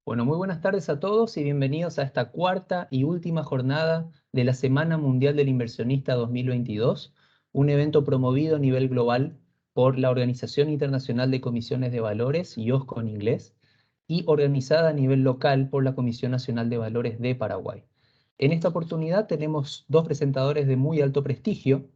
Bueno, muy buenas tardes a todos y bienvenidos a esta cuarta y última jornada de la Semana Mundial del Inversionista 2022, un evento promovido a nivel global por la Organización Internacional de Comisiones de Valores, IOSCO en inglés, y organizada a nivel local por la Comisión Nacional de Valores de Paraguay. En esta oportunidad tenemos dos presentadores de muy alto prestigio.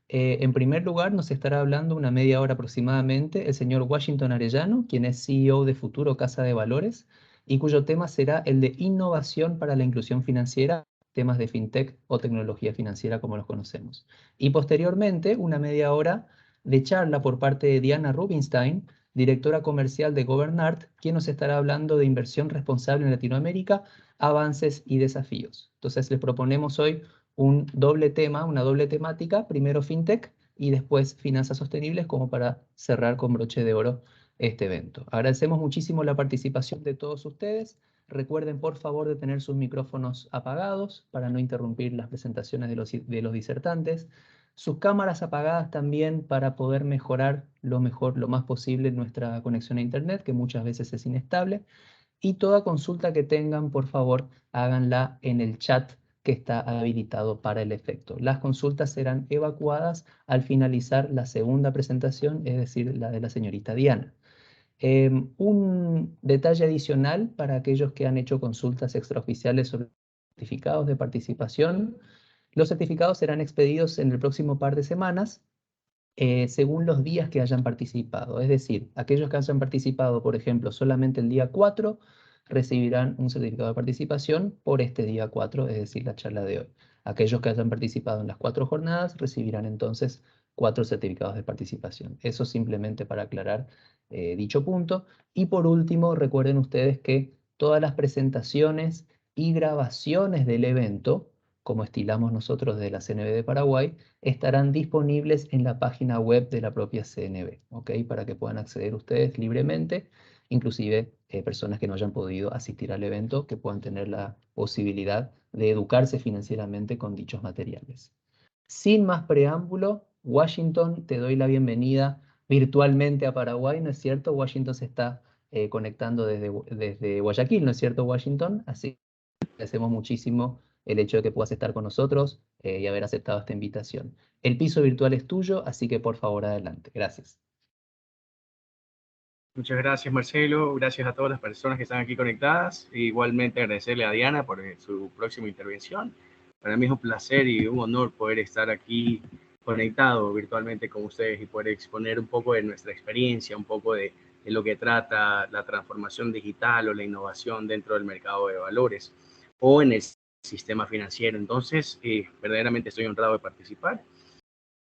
En primer lugar, nos estará hablando una media hora aproximadamente el señor Washington Arellano, quien es CEO de Futuro Casa de Valores, y cuyo tema será el de innovación para la inclusión financiera, temas de fintech o tecnología financiera como los conocemos. Y posteriormente, una media hora de charla por parte de Diana Rubinstein, directora comercial de Governart, quien nos estará hablando de inversión responsable en Latinoamérica, avances y desafíos. Entonces les proponemos hoy un doble tema, una doble temática, primero fintech y después finanzas sostenibles, como para cerrar con broche de oro este evento. Agradecemos muchísimo la participación de todos ustedes. Recuerden, por favor, de tener sus micrófonos apagados para no interrumpir las presentaciones de los disertantes. Sus cámaras apagadas también para poder mejorar lo más posible nuestra conexión a Internet, que muchas veces es inestable. Y toda consulta que tengan, por favor, háganla en el chat que está habilitado para el efecto. Las consultas serán evacuadas al finalizar la segunda presentación, es decir, la de la señorita Diana. Un detalle adicional para aquellos que han hecho consultas extraoficiales sobre certificados de participación. Los certificados serán expedidos en el próximo par de semanas, según los días que hayan participado. Es decir, aquellos que hayan participado, por ejemplo, solamente el día 4, recibirán un certificado de participación por este día 4, es decir, la charla de hoy. Aquellos que hayan participado en las 4 jornadas recibirán entonces 4 certificados de participación. Eso simplemente para aclarar dicho punto. Y por último, recuerden ustedes que todas las presentaciones y grabaciones del evento, como estilamos nosotros de la CNB de Paraguay, estarán disponibles en la página web de la propia CNB, ¿ok? Para que puedan acceder ustedes libremente, inclusive personas que no hayan podido asistir al evento, que puedan tener la posibilidad de educarse financieramente con dichos materiales. Sin más preámbulo, Washington, te doy la bienvenida virtualmente a Paraguay, ¿no es cierto? Washington se está conectando desde Guayaquil, ¿no es cierto, Washington? Así que agradecemos muchísimo el hecho de que puedas estar con nosotros y haber aceptado esta invitación. El piso virtual es tuyo, así que por favor adelante. Gracias. Muchas gracias, Marcelo. Gracias a todas las personas que están aquí conectadas. Igualmente agradecerle a Diana por su próxima intervención. Para mí es un placer y un honor poder estar aquí conectado virtualmente con ustedes y poder exponer un poco de nuestra experiencia, un poco de lo que trata la transformación digital o la innovación dentro del mercado de valores o en el sistema financiero. Entonces, verdaderamente estoy honrado de participar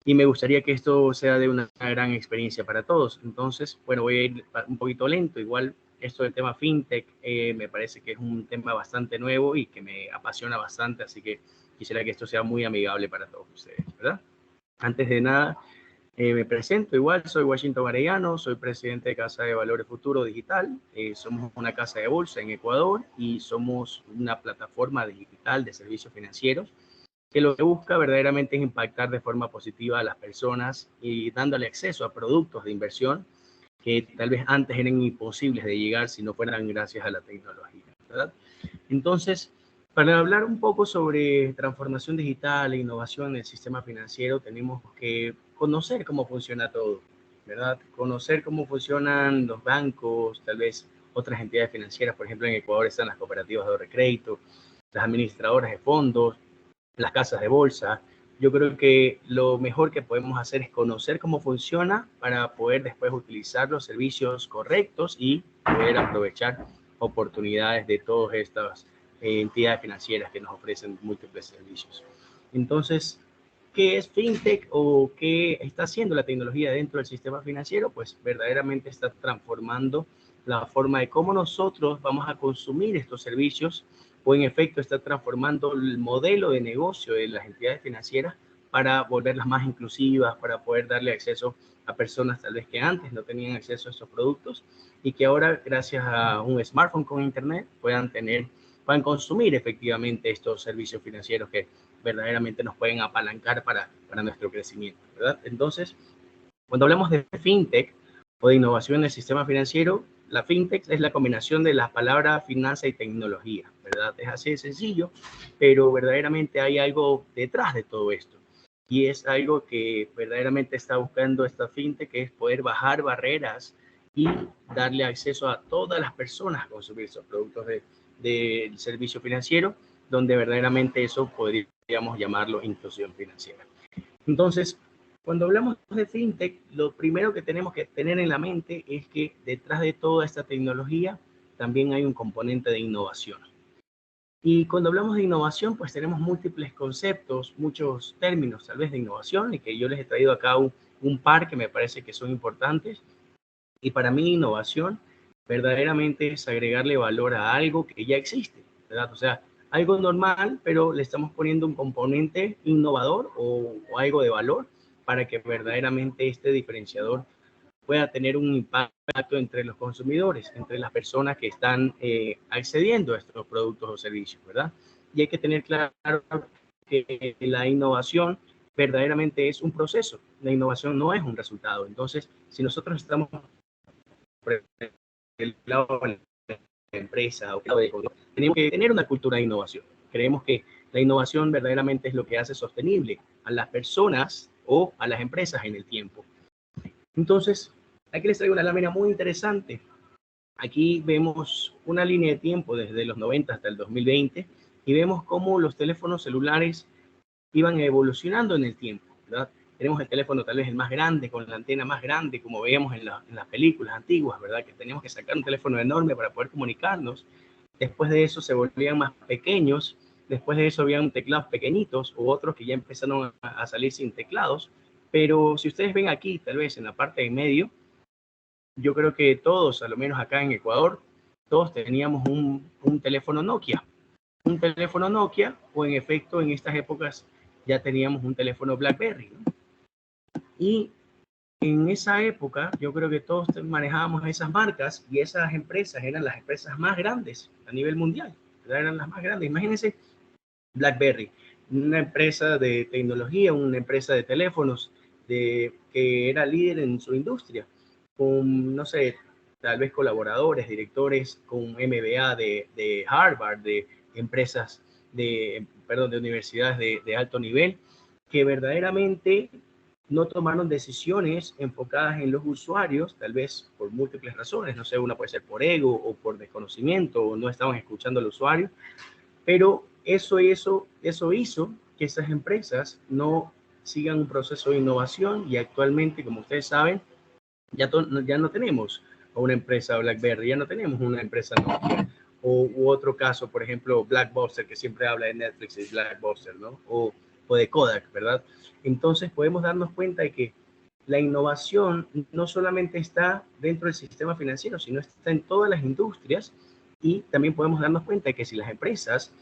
y me gustaría que esto sea de una gran experiencia para todos. Entonces, bueno, voy a ir un poquito lento. Igual esto del tema fintech me parece que es un tema bastante nuevo y que me apasiona bastante, así que quisiera que esto sea muy amigable para todos ustedes, ¿verdad? Antes de nada, me presento igual, soy Washington Arellano, soy presidente de Casa de Valores Futuro Digital. Somos una casa de bolsa en Ecuador y somos una plataforma digital de servicios financieros que lo que busca verdaderamente es impactar de forma positiva a las personas y dándole acceso a productos de inversión que tal vez antes eran imposibles de llegar si no fueran gracias a la tecnología, ¿verdad? Entonces, para hablar un poco sobre transformación digital e innovación en el sistema financiero, tenemos que conocer cómo funciona todo, ¿verdad? Conocer cómo funcionan los bancos, tal vez otras entidades financieras. Por ejemplo, en Ecuador están las cooperativas de ahorro y crédito, las administradoras de fondos, las casas de bolsa. Yo creo que lo mejor que podemos hacer es conocer cómo funciona para poder después utilizar los servicios correctos y poder aprovechar oportunidades de todas estas entidades financieras que nos ofrecen múltiples servicios. Entonces, ¿qué es fintech o qué está haciendo la tecnología dentro del sistema financiero? Pues verdaderamente está transformando la forma de cómo nosotros vamos a consumir estos servicios, o en efecto está transformando el modelo de negocio de las entidades financieras para volverlas más inclusivas, para poder darle acceso a personas tal vez que antes no tenían acceso a estos productos y que ahora gracias a un smartphone con internet puedan consumir efectivamente estos servicios financieros que verdaderamente nos pueden apalancar para nuestro crecimiento, ¿verdad? Entonces, cuando hablamos de fintech o de innovación en el sistema financiero, la fintech es la combinación de las palabras finanza y tecnología, ¿verdad? Es así de sencillo, pero verdaderamente hay algo detrás de todo esto. Y es algo que verdaderamente está buscando esta fintech, que es poder bajar barreras y darle acceso a todas las personas a consumir esos productos del servicio financiero, donde verdaderamente eso podríamos llamarlo inclusión financiera. Entonces, cuando hablamos de fintech, lo primero que tenemos que tener en la mente es que detrás de toda esta tecnología también hay un componente de innovación. Y cuando hablamos de innovación, pues tenemos múltiples conceptos, muchos términos tal vez de innovación, y que yo les he traído acá un par que me parece que son importantes. Y para mí innovación verdaderamente es agregarle valor a algo que ya existe, ¿verdad? O sea, algo normal, pero le estamos poniendo un componente innovador o algo de valor para que verdaderamente este diferenciador pueda tener un impacto entre los consumidores, entre las personas que están accediendo a estos productos o servicios, ¿verdad? Y hay que tener claro que la innovación verdaderamente es un proceso, la innovación no es un resultado. Entonces, si nosotros estamos por el lado de la empresa, tenemos que tener una cultura de innovación. Creemos que la innovación verdaderamente es lo que hace sostenible a las personas o a las empresas en el tiempo. Entonces, aquí les traigo una lámina muy interesante. Aquí vemos una línea de tiempo desde los 90 hasta el 2020 y vemos cómo los teléfonos celulares iban evolucionando en el tiempo, ¿verdad? Tenemos el teléfono tal vez el más grande, con la antena más grande, como veíamos en las películas antiguas, ¿verdad? Que teníamos que sacar un teléfono enorme para poder comunicarnos. Después de eso se volvían más pequeños, después de eso habían teclados pequeñitos u otros que ya empezaron a salir sin teclados. Pero si ustedes ven aquí, tal vez en la parte de medio, yo creo que todos, a lo menos acá en Ecuador, todos teníamos un teléfono Nokia. Un teléfono Nokia, o en efecto en estas épocas ya teníamos un teléfono BlackBerry, ¿no? Y en esa época yo creo que todos manejábamos esas marcas y esas empresas eran las empresas más grandes a nivel mundial, ¿verdad? Eran las más grandes. Imagínense BlackBerry, una empresa de tecnología, una empresa de teléfonos que era líder en su industria, con, no sé, tal vez colaboradores, directores con MBA de Harvard, de empresas, de universidades de alto nivel, que verdaderamente no tomaron decisiones enfocadas en los usuarios, tal vez por múltiples razones, no sé, una puede ser por ego o por desconocimiento, o no estaban escuchando al usuario, pero eso hizo que esas empresas no sigan un proceso de innovación y actualmente, como ustedes saben, ya no tenemos una empresa BlackBerry, ya no tenemos una empresa Nokia. U otro caso, por ejemplo, Blockbuster, que siempre habla de Netflix y Blockbuster, ¿no? O de Kodak, ¿verdad? Entonces podemos darnos cuenta de que la innovación no solamente está dentro del sistema financiero, sino está en todas las industrias, y también podemos darnos cuenta de que si las empresas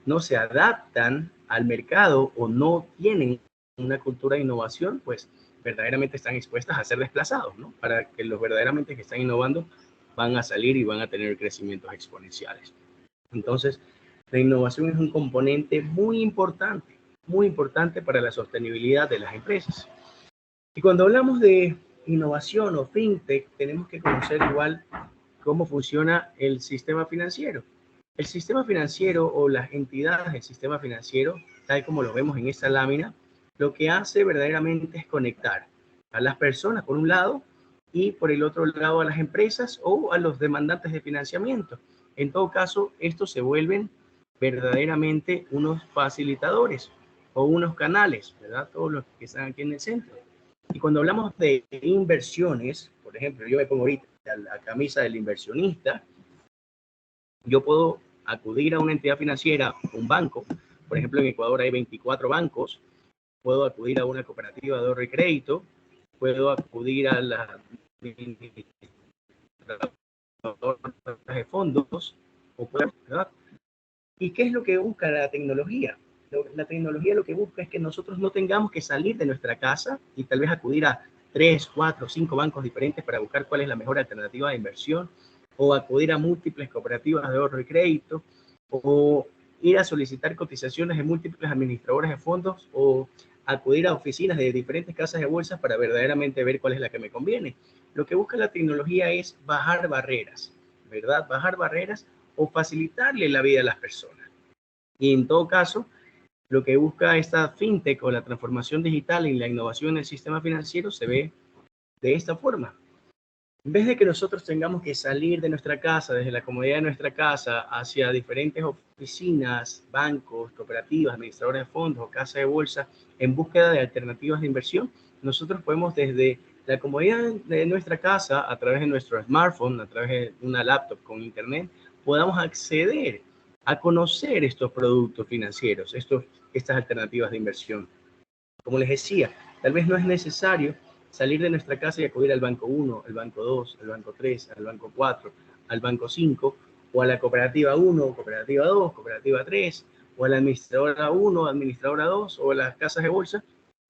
no se adaptan al mercado o no tienen una cultura de innovación, pues verdaderamente están expuestas a ser desplazados, ¿no? Para que los verdaderamente que están innovando van a salir y van a tener crecimientos exponenciales. Entonces, la innovación es un componente muy importante para la sostenibilidad de las empresas. Y cuando hablamos de innovación o fintech, tenemos que conocer igual cómo funciona el sistema financiero. El sistema financiero o las entidades del sistema financiero, tal como lo vemos en esta lámina, lo que hace verdaderamente es conectar a las personas por un lado y por el otro lado a las empresas o a los demandantes de financiamiento. En todo caso, estos se vuelven verdaderamente unos facilitadores o unos canales, ¿verdad? Todos los que están aquí en el centro. Y cuando hablamos de inversiones, por ejemplo, yo me pongo ahorita la camisa del inversionista, yo puedo acudir a una entidad financiera, un banco, por ejemplo en Ecuador hay 24 bancos, puedo acudir a una cooperativa de ahorro y crédito, puedo acudir a la de fondos, ¿verdad? ¿Y qué es lo que busca la tecnología? La tecnología lo que busca es que nosotros no tengamos que salir de nuestra casa y tal vez acudir a 3, 4, 5 bancos diferentes para buscar cuál es la mejor alternativa de inversión, o acudir a múltiples cooperativas de ahorro y crédito, o ir a solicitar cotizaciones de múltiples administradores de fondos, o acudir a oficinas de diferentes casas de bolsas para verdaderamente ver cuál es la que me conviene. lo que busca la tecnología es bajar barreras, ¿verdad? Bajar barreras o facilitarle la vida a las personas. Y en todo caso, lo que busca esta fintech o la transformación digital y la innovación en el sistema financiero se ve de esta forma. En vez de que nosotros tengamos que salir de nuestra casa, desde la comodidad de nuestra casa, hacia diferentes oficinas, bancos, cooperativas, administradores de fondos o casas de bolsa, en búsqueda de alternativas de inversión, nosotros podemos desde la comodidad de nuestra casa, a través de nuestro smartphone, a través de una laptop con internet, podamos acceder a conocer estos productos financieros, estas alternativas de inversión. Como les decía, tal vez no es necesario salir de nuestra casa y acudir al banco 1, al banco 2, al banco 3, al banco 4, al banco 5, o a la cooperativa 1, cooperativa 2, cooperativa 3, o a la administradora 1, administradora 2, o a las casas de bolsa,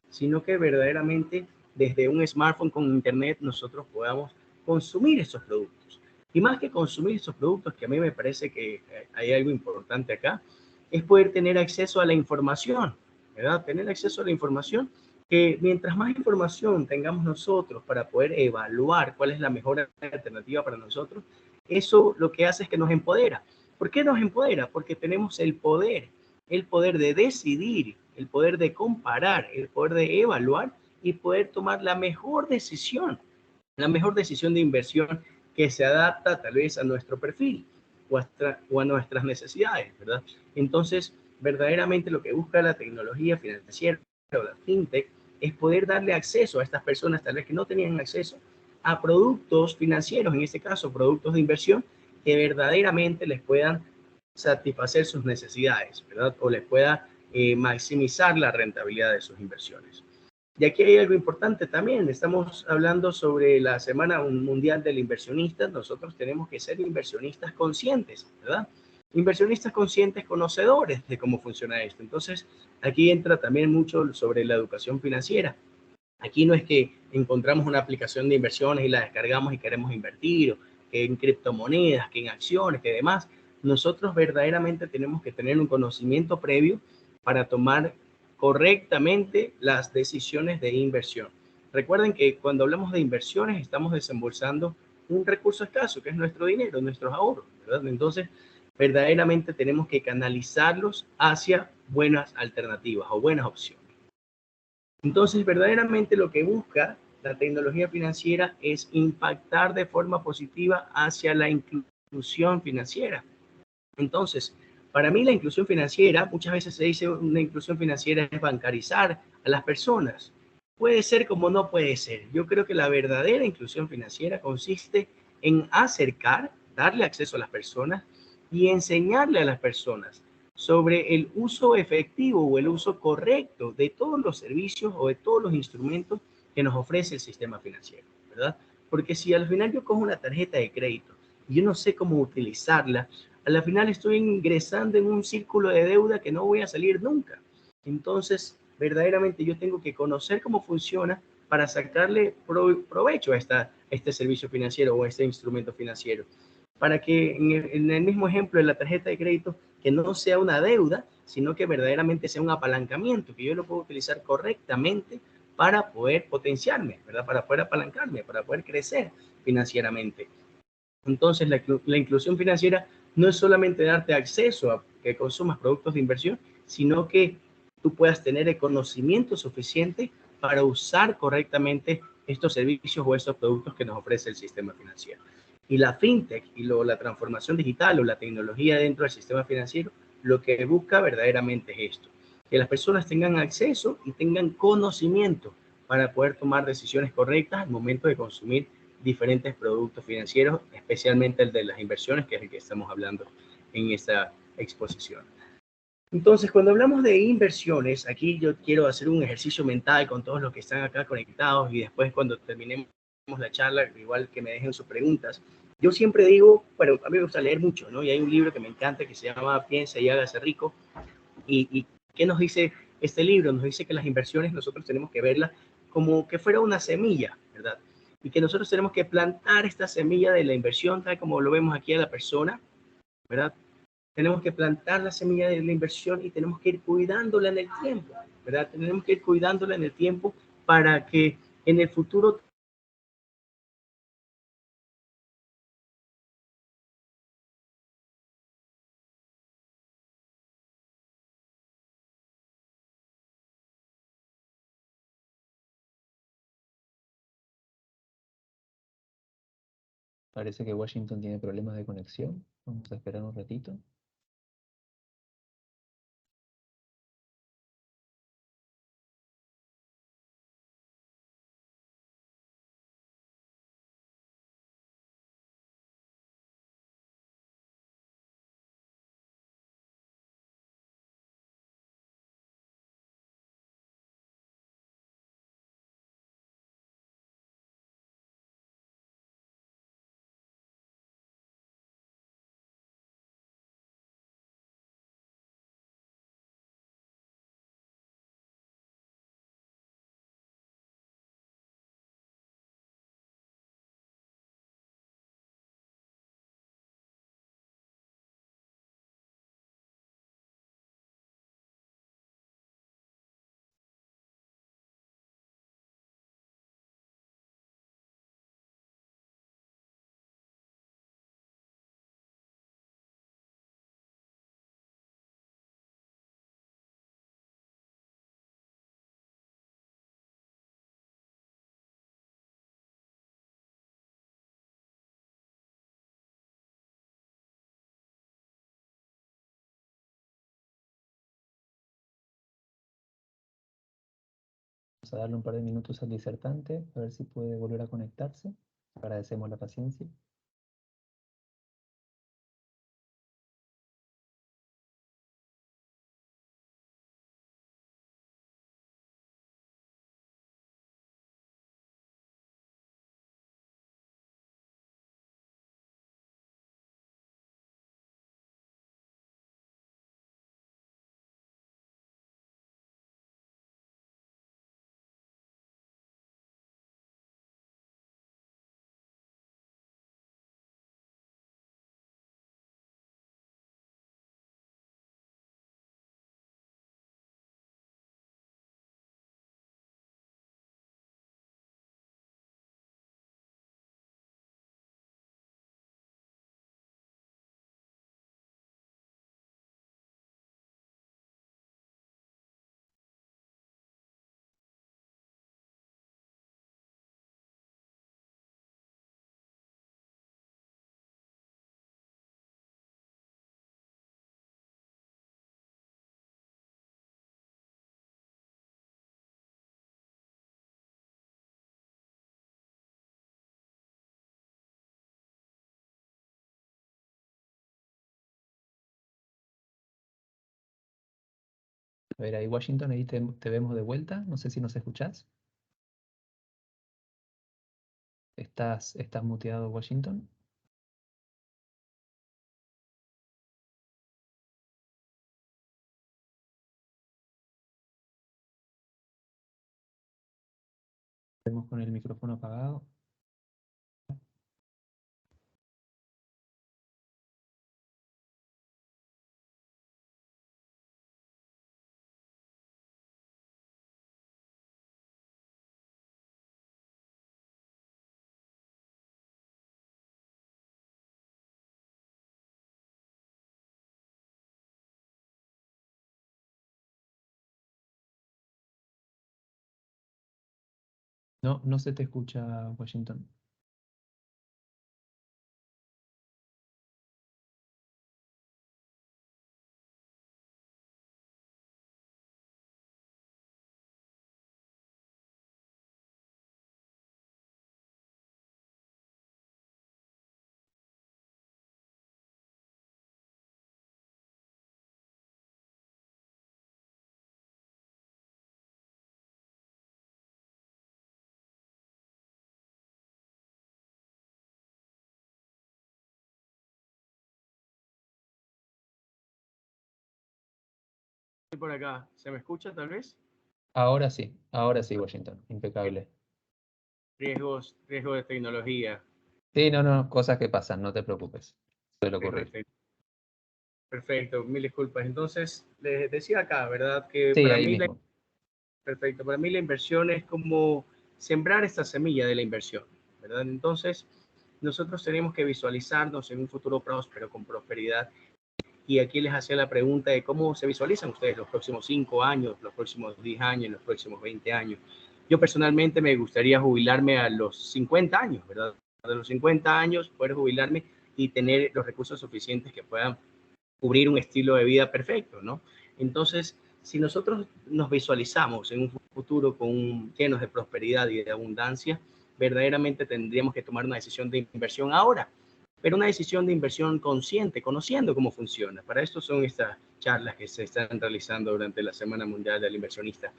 sino que verdaderamente desde un smartphone con internet nosotros podamos consumir esos productos. Y más que consumir esos productos, que a mí me parece que hay algo importante acá, es poder tener acceso a la información, ¿verdad? Tener acceso a la información, que mientras más información tengamos nosotros para poder evaluar cuál es la mejor alternativa para nosotros, eso lo que hace es que nos empodera. ¿Por qué nos empodera? Porque tenemos el poder de decidir, el poder de comparar, el poder de evaluar y poder tomar la mejor decisión de inversión que se adapta tal vez a nuestro perfil o a nuestras necesidades, ¿verdad? Entonces, verdaderamente lo que busca la tecnología financiera o la fintech es poder darle acceso a estas personas tal vez que no tenían acceso a productos financieros, en este caso productos de inversión, que verdaderamente les puedan satisfacer sus necesidades, ¿verdad? O les pueda maximizar la rentabilidad de sus inversiones. Y aquí hay algo importante también, estamos hablando sobre la Semana Mundial del Inversionista, nosotros tenemos que ser inversionistas conscientes, ¿verdad? Inversionistas conscientes, conocedores de cómo funciona esto. Entonces, aquí entra también mucho sobre la educación financiera. Aquí no es que encontramos una aplicación de inversiones y la descargamos y queremos invertir, o que en criptomonedas, que en acciones, que demás. Nosotros verdaderamente tenemos que tener un conocimiento previo para tomar correctamente las decisiones de inversión. Recuerden que cuando hablamos de inversiones estamos desembolsando un recurso escaso, que es nuestro dinero, nuestros ahorros, ¿verdad? Entonces, verdaderamente tenemos que canalizarlos hacia buenas alternativas o buenas opciones. Entonces, verdaderamente lo que busca la tecnología financiera es impactar de forma positiva hacia la inclusión financiera. Entonces, para mí la inclusión financiera, muchas veces se dice una inclusión financiera es bancarizar a las personas. Puede ser como no puede ser. Yo creo que la verdadera inclusión financiera consiste en acercar, darle acceso a las personas y enseñarle a las personas sobre el uso efectivo o el uso correcto de todos los servicios o de todos los instrumentos que nos ofrece el sistema financiero, ¿verdad? Porque si al final yo cojo una tarjeta de crédito y yo no sé cómo utilizarla, a la final estoy ingresando en un círculo de deuda que no voy a salir nunca. Entonces, verdaderamente yo tengo que conocer cómo funciona para sacarle provecho a este servicio financiero o a este instrumento financiero. Para que en el mismo ejemplo de la tarjeta de crédito, que no sea una deuda, sino que verdaderamente sea un apalancamiento, que yo lo puedo utilizar correctamente para poder potenciarme, ¿verdad? Para poder apalancarme, para poder crecer financieramente. Entonces, la inclusión financiera no es solamente darte acceso a que consumas productos de inversión, sino que tú puedas tener el conocimiento suficiente para usar correctamente estos servicios o estos productos que nos ofrece el sistema financiero. Y la fintech y la transformación digital o la tecnología dentro del sistema financiero, lo que busca verdaderamente es esto, que las personas tengan acceso y tengan conocimiento para poder tomar decisiones correctas al momento de consumir diferentes productos financieros, especialmente el de las inversiones, que es el que estamos hablando en esta exposición. Entonces, cuando hablamos de inversiones, aquí yo quiero hacer un ejercicio mental con todos los que están acá conectados y después cuando terminemos la charla, igual que me dejen sus preguntas. Yo siempre digo, bueno, a mí me gusta leer mucho, ¿no? Y hay un libro que me encanta que se llama Piensa y hágase rico. ¿Y qué nos dice este libro? Nos dice que las inversiones nosotros tenemos que verlas como que fuera una semilla, ¿verdad? Y que nosotros tenemos que plantar esta semilla de la inversión, tal como lo vemos aquí a la persona, ¿verdad? Tenemos que plantar la semilla de la inversión y tenemos que ir cuidándola en el tiempo, ¿verdad? Tenemos que ir cuidándola en el tiempo para que en el futuro Parece que Washington tiene problemas de conexión. Vamos a esperar un ratito. Vamos a darle un par de minutos al disertante, a ver si puede volver a conectarse. Agradecemos la paciencia. A ver, ahí Washington, ahí te vemos de vuelta. No sé si nos escuchás. ¿Estás muteado, Washington? Vemos con el micrófono apagado. No, no se te escucha, Washington. Estoy por acá. ¿Se me escucha tal vez? Ahora sí, Washington. Impecable. Riesgos de tecnología. Sí, no, cosas que pasan, no te preocupes. Suele ocurrir. Perfecto. Perfecto, mil disculpas. Entonces, les decía acá, ¿verdad? Que Sí, para ahí mí mismo. perfecto, para mí la inversión es como sembrar esta semilla de la inversión, ¿verdad? Entonces, nosotros tenemos que visualizarnos en un futuro próspero, con prosperidad. Y aquí les hacía la pregunta de cómo se visualizan ustedes los próximos 5 años, los próximos 10 años, los próximos 20 años. Yo personalmente me gustaría jubilarme a los 50 años, ¿verdad? de los 50 años, poder jubilarme y tener los recursos suficientes que puedan cubrir un estilo de vida perfecto, ¿no? Entonces, si nosotros nos visualizamos en un futuro llenos de prosperidad y de abundancia, verdaderamente tendríamos que tomar una decisión de inversión ahora, pero una decisión de inversión consciente, conociendo cómo funciona. Para esto son estas charlas que se están realizando durante la Semana Mundial del Inversionista,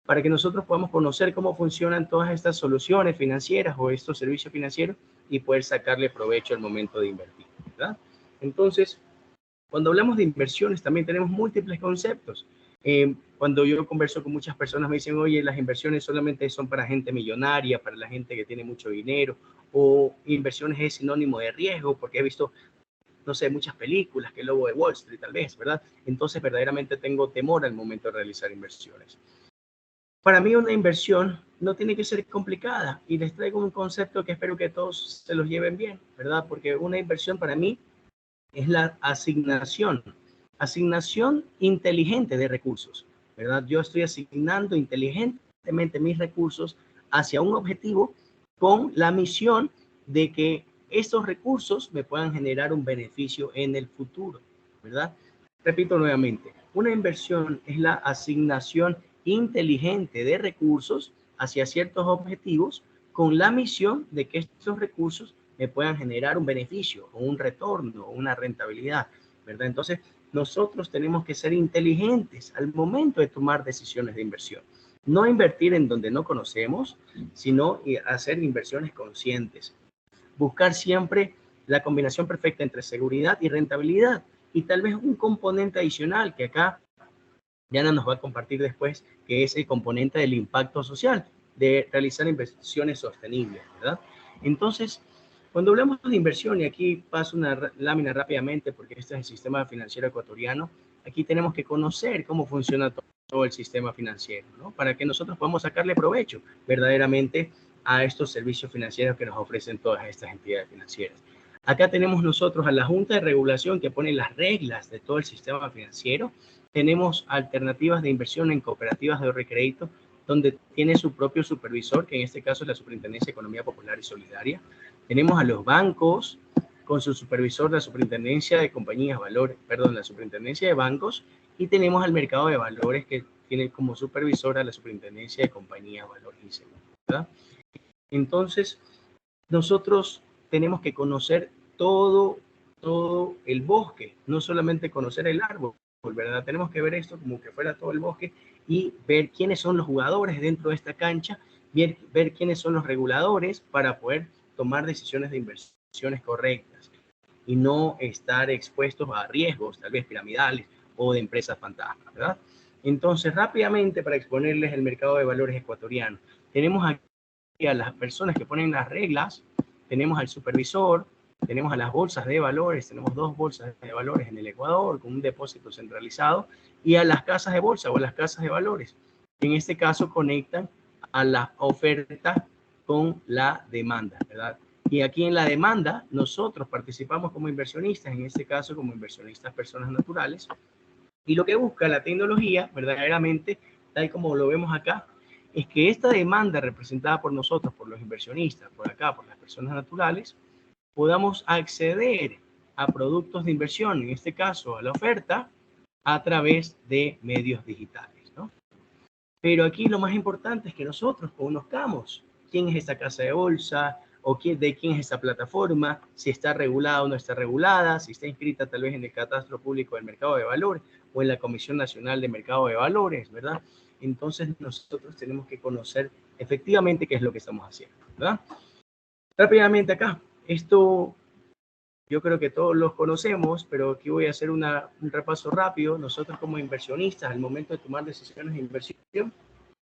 para que nosotros podamos conocer cómo funcionan todas estas soluciones financieras o estos servicios financieros y poder sacarle provecho al momento de invertir, ¿verdad? Entonces, cuando hablamos de inversiones también tenemos múltiples conceptos. Cuando yo converso con muchas personas me dicen, oye, las inversiones solamente son para gente millonaria, para la gente que tiene mucho dinero, o inversiones es sinónimo de riesgo, porque he visto, no sé, muchas películas, que el lobo de Wall Street tal vez, ¿verdad? Entonces verdaderamente tengo temor al momento de realizar inversiones. Para mí una inversión no tiene que ser complicada y les traigo un concepto que espero que todos se los lleven bien, ¿verdad? Porque una inversión para mí es la asignación inteligente de recursos, ¿verdad? Yo estoy asignando inteligentemente mis recursos hacia un objetivo con la misión de que estos recursos me puedan generar un beneficio en el futuro, ¿verdad? Repito nuevamente, una inversión es la asignación inteligente de recursos hacia ciertos objetivos con la misión de que estos recursos me puedan generar un beneficio o un retorno o una rentabilidad, ¿verdad? Entonces, nosotros tenemos que ser inteligentes al momento de tomar decisiones de inversión. No invertir en donde no conocemos, sino hacer inversiones conscientes. Buscar siempre la combinación perfecta entre seguridad y rentabilidad. Y tal vez un componente adicional que acá Diana nos va a compartir después, que es el componente del impacto social, de realizar inversiones sostenibles, ¿verdad? Entonces, cuando hablamos de inversión, y aquí paso una lámina rápidamente porque este es el sistema financiero ecuatoriano, aquí tenemos que conocer cómo funciona todo el sistema financiero, ¿no? Para que nosotros podamos sacarle provecho verdaderamente a estos servicios financieros que nos ofrecen todas estas entidades financieras. Acá tenemos nosotros a la Junta de Regulación que pone las reglas de todo el sistema financiero. Tenemos alternativas de inversión en cooperativas de ahorro y crédito, donde tiene su propio supervisor, que en este caso es la Superintendencia de Economía Popular y Solidaria. Tenemos a los bancos con su supervisor, la Superintendencia de Compañías Valores, perdón, la Superintendencia de Bancos, y tenemos al mercado de valores que tiene como supervisor a la Superintendencia de Compañías Valores y Seguros, ¿verdad? Entonces, nosotros tenemos que conocer todo el bosque, no solamente conocer el árbol, ¿verdad? Tenemos que ver esto como que fuera todo el bosque y ver quiénes son los jugadores dentro de esta cancha, ver quiénes son los reguladores para poder tomar decisiones de inversiones correctas y no estar expuestos a riesgos, tal vez piramidales o de empresas fantasmas, ¿verdad? Entonces, rápidamente, para exponerles el mercado de valores ecuatoriano, tenemos aquí a las personas que ponen las reglas, tenemos al supervisor, tenemos a las bolsas de valores, tenemos 2 bolsas de valores en el Ecuador con un depósito centralizado, y a las casas de bolsa o a las casas de valores. En este caso conectan a la oferta con la demanda, ¿verdad? Y aquí en la demanda nosotros participamos como inversionistas, en este caso como inversionistas personas naturales, y lo que busca la tecnología verdaderamente, tal como lo vemos acá, es que esta demanda representada por nosotros, por los inversionistas, por acá, por las personas naturales, podamos acceder a productos de inversión, en este caso a la oferta, a través de medios digitales, ¿no? Pero aquí lo más importante es que nosotros conozcamos quién es esta casa de bolsa o de quién es esta plataforma, si está regulada o no está regulada, si está inscrita tal vez en el Catastro Público del Mercado de Valores o en la Comisión Nacional de Mercado de Valores, ¿verdad? Entonces nosotros tenemos que conocer efectivamente qué es lo que estamos haciendo, ¿verdad? Rápidamente acá, esto yo creo que todos los conocemos, pero aquí voy a hacer un repaso rápido. Nosotros como inversionistas, al momento de tomar decisiones de inversión,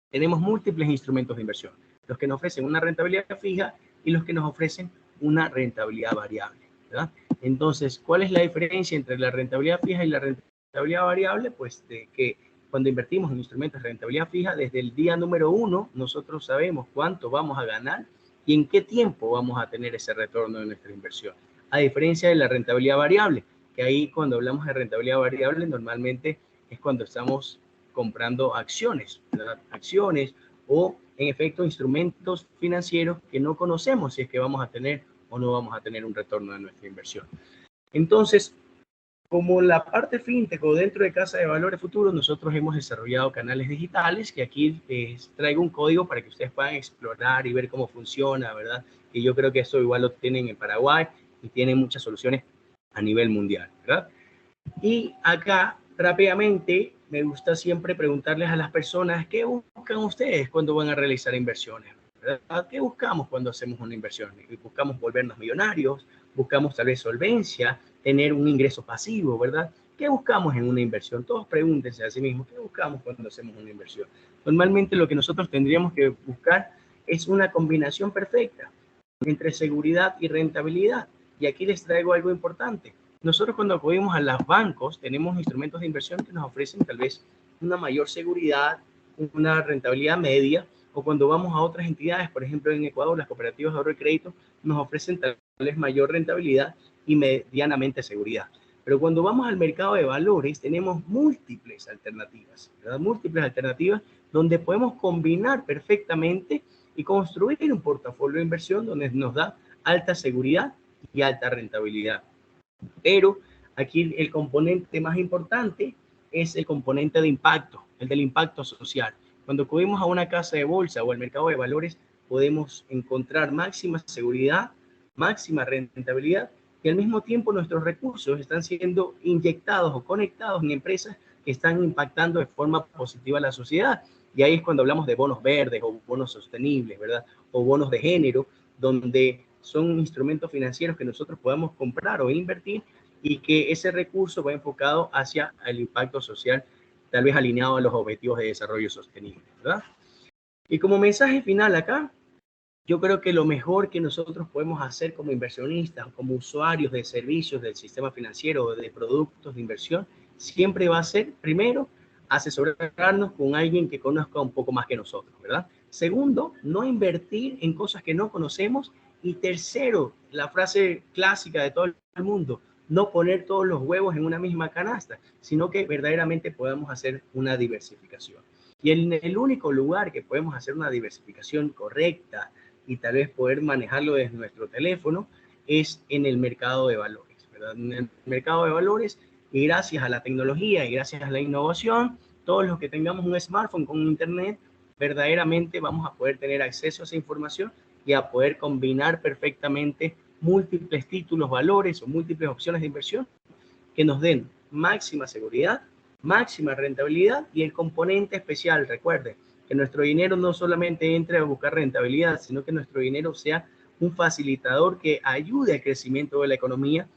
tenemos múltiples instrumentos de inversión, los que nos ofrecen una rentabilidad fija y los que nos ofrecen una rentabilidad variable, ¿verdad? Entonces, ¿cuál es la diferencia entre la rentabilidad fija y la rentabilidad variable? Pues de que cuando invertimos en instrumentos de rentabilidad fija, desde el día número 1, nosotros sabemos cuánto vamos a ganar y en qué tiempo vamos a tener ese retorno de nuestra inversión. A diferencia de la rentabilidad variable, que ahí cuando hablamos de rentabilidad variable, normalmente es cuando estamos comprando acciones, ¿verdad? Acciones o en efecto instrumentos financieros que no conocemos si es que vamos a tener o no vamos a tener un retorno de nuestra inversión. Entonces, como la parte fintech o dentro de Casa de Valores Futuros, nosotros hemos desarrollado canales digitales que aquí traigo un código para que ustedes puedan explorar y ver cómo funciona, ¿verdad? Y yo creo que eso igual lo tienen en Paraguay y tienen muchas soluciones a nivel mundial, ¿verdad? Y acá, rápidamente, me gusta siempre preguntarles a las personas qué buscan ustedes cuando van a realizar inversiones, ¿verdad? ¿Qué buscamos cuando hacemos una inversión? Buscamos volvernos millonarios, buscamos tal vez solvencia, tener un ingreso pasivo, ¿verdad? ¿Qué buscamos en una inversión? Todos pregúntense a sí mismos, ¿qué buscamos cuando hacemos una inversión? Normalmente lo que nosotros tendríamos que buscar es una combinación perfecta entre seguridad y rentabilidad. Y aquí les traigo algo importante. Nosotros cuando acudimos a los bancos tenemos instrumentos de inversión que nos ofrecen tal vez una mayor seguridad, una rentabilidad media, o cuando vamos a otras entidades, por ejemplo en Ecuador, las cooperativas de ahorro y crédito nos ofrecen tal vez mayor rentabilidad y medianamente seguridad. Pero cuando vamos al mercado de valores tenemos múltiples alternativas, ¿verdad? Múltiples alternativas donde podemos combinar perfectamente y construir un portafolio de inversión donde nos da alta seguridad y alta rentabilidad. Pero aquí el componente más importante es el componente de impacto, el del impacto social. Cuando acudimos a una casa de bolsa o al mercado de valores, podemos encontrar máxima seguridad, máxima rentabilidad y al mismo tiempo nuestros recursos están siendo inyectados o conectados en empresas que están impactando de forma positiva a la sociedad. Y ahí es cuando hablamos de bonos verdes o bonos sostenibles, ¿verdad? O bonos de género, donde son instrumentos financieros que nosotros podemos comprar o invertir y que ese recurso va enfocado hacia el impacto social, tal vez alineado a los objetivos de desarrollo sostenible, ¿verdad? Y como mensaje final acá, yo creo que lo mejor que nosotros podemos hacer como inversionistas, como usuarios de servicios del sistema financiero o de productos de inversión, siempre va a ser, primero, asesorarnos con alguien que conozca un poco más que nosotros, ¿verdad? Segundo, no invertir en cosas que no conocemos. Y tercero, la frase clásica de todo el mundo, no poner todos los huevos en una misma canasta, sino que verdaderamente podamos hacer una diversificación. Y en el único lugar que podemos hacer una diversificación correcta y tal vez poder manejarlo desde nuestro teléfono es en el mercado de valores, ¿verdad? En el mercado de valores, y gracias a la tecnología y gracias a la innovación, todos los que tengamos un smartphone con internet, verdaderamente vamos a poder tener acceso a esa información y a poder combinar perfectamente múltiples títulos, valores o múltiples opciones de inversión que nos den máxima seguridad, máxima rentabilidad y el componente especial, recuerde, que nuestro dinero no solamente entre a buscar rentabilidad, sino que nuestro dinero sea un facilitador que ayude al crecimiento de la economía,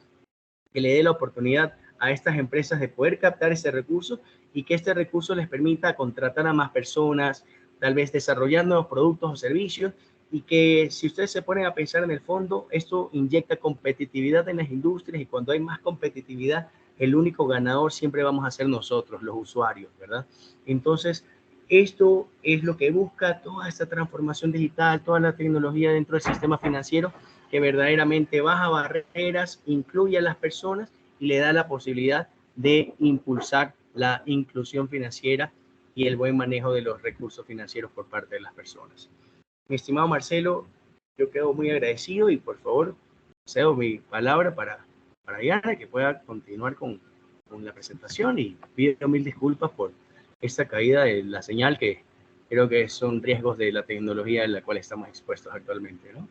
que le dé la oportunidad a estas empresas de poder captar ese recurso y que este recurso les permita contratar a más personas, tal vez desarrollar nuevos productos o servicios y que si ustedes se ponen a pensar en el fondo, esto inyecta competitividad en las industrias y cuando hay más competitividad, el único ganador siempre vamos a ser nosotros, los usuarios, ¿verdad? Entonces, esto es lo que busca toda esta transformación digital, toda la tecnología dentro del sistema financiero, que verdaderamente baja barreras, incluye a las personas y le da la posibilidad de impulsar la inclusión financiera y el buen manejo de los recursos financieros por parte de las personas. Mi estimado Marcelo, yo quedo muy agradecido y por favor cedo mi palabra para Diana que pueda continuar con la presentación y pido mil disculpas por esta caída de la señal que creo que son riesgos de la tecnología en la cual estamos expuestos actualmente, ¿no?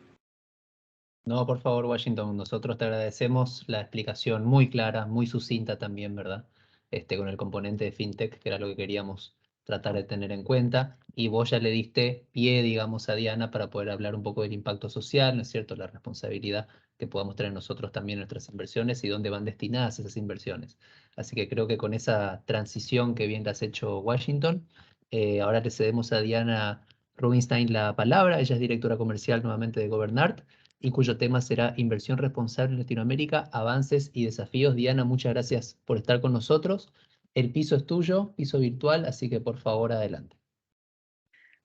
No, por favor, Washington, nosotros te agradecemos la explicación muy clara, muy sucinta también, ¿verdad? Con el componente de FinTech, que era lo que queríamos tratar de tener en cuenta. Y vos ya le diste pie, digamos, a Diana para poder hablar un poco del impacto social, ¿no es cierto? La responsabilidad que podamos tener nosotros también en nuestras inversiones y dónde van destinadas esas inversiones. Así que creo que con esa transición que bien le has hecho, Washington, ahora le cedemos a Diana Rubinstein la palabra. Ella es directora comercial nuevamente de Governart y cuyo tema será Inversión Responsable en Latinoamérica, Avances y Desafíos. Diana, muchas gracias por estar con nosotros. El piso es tuyo, piso virtual, así que por favor adelante.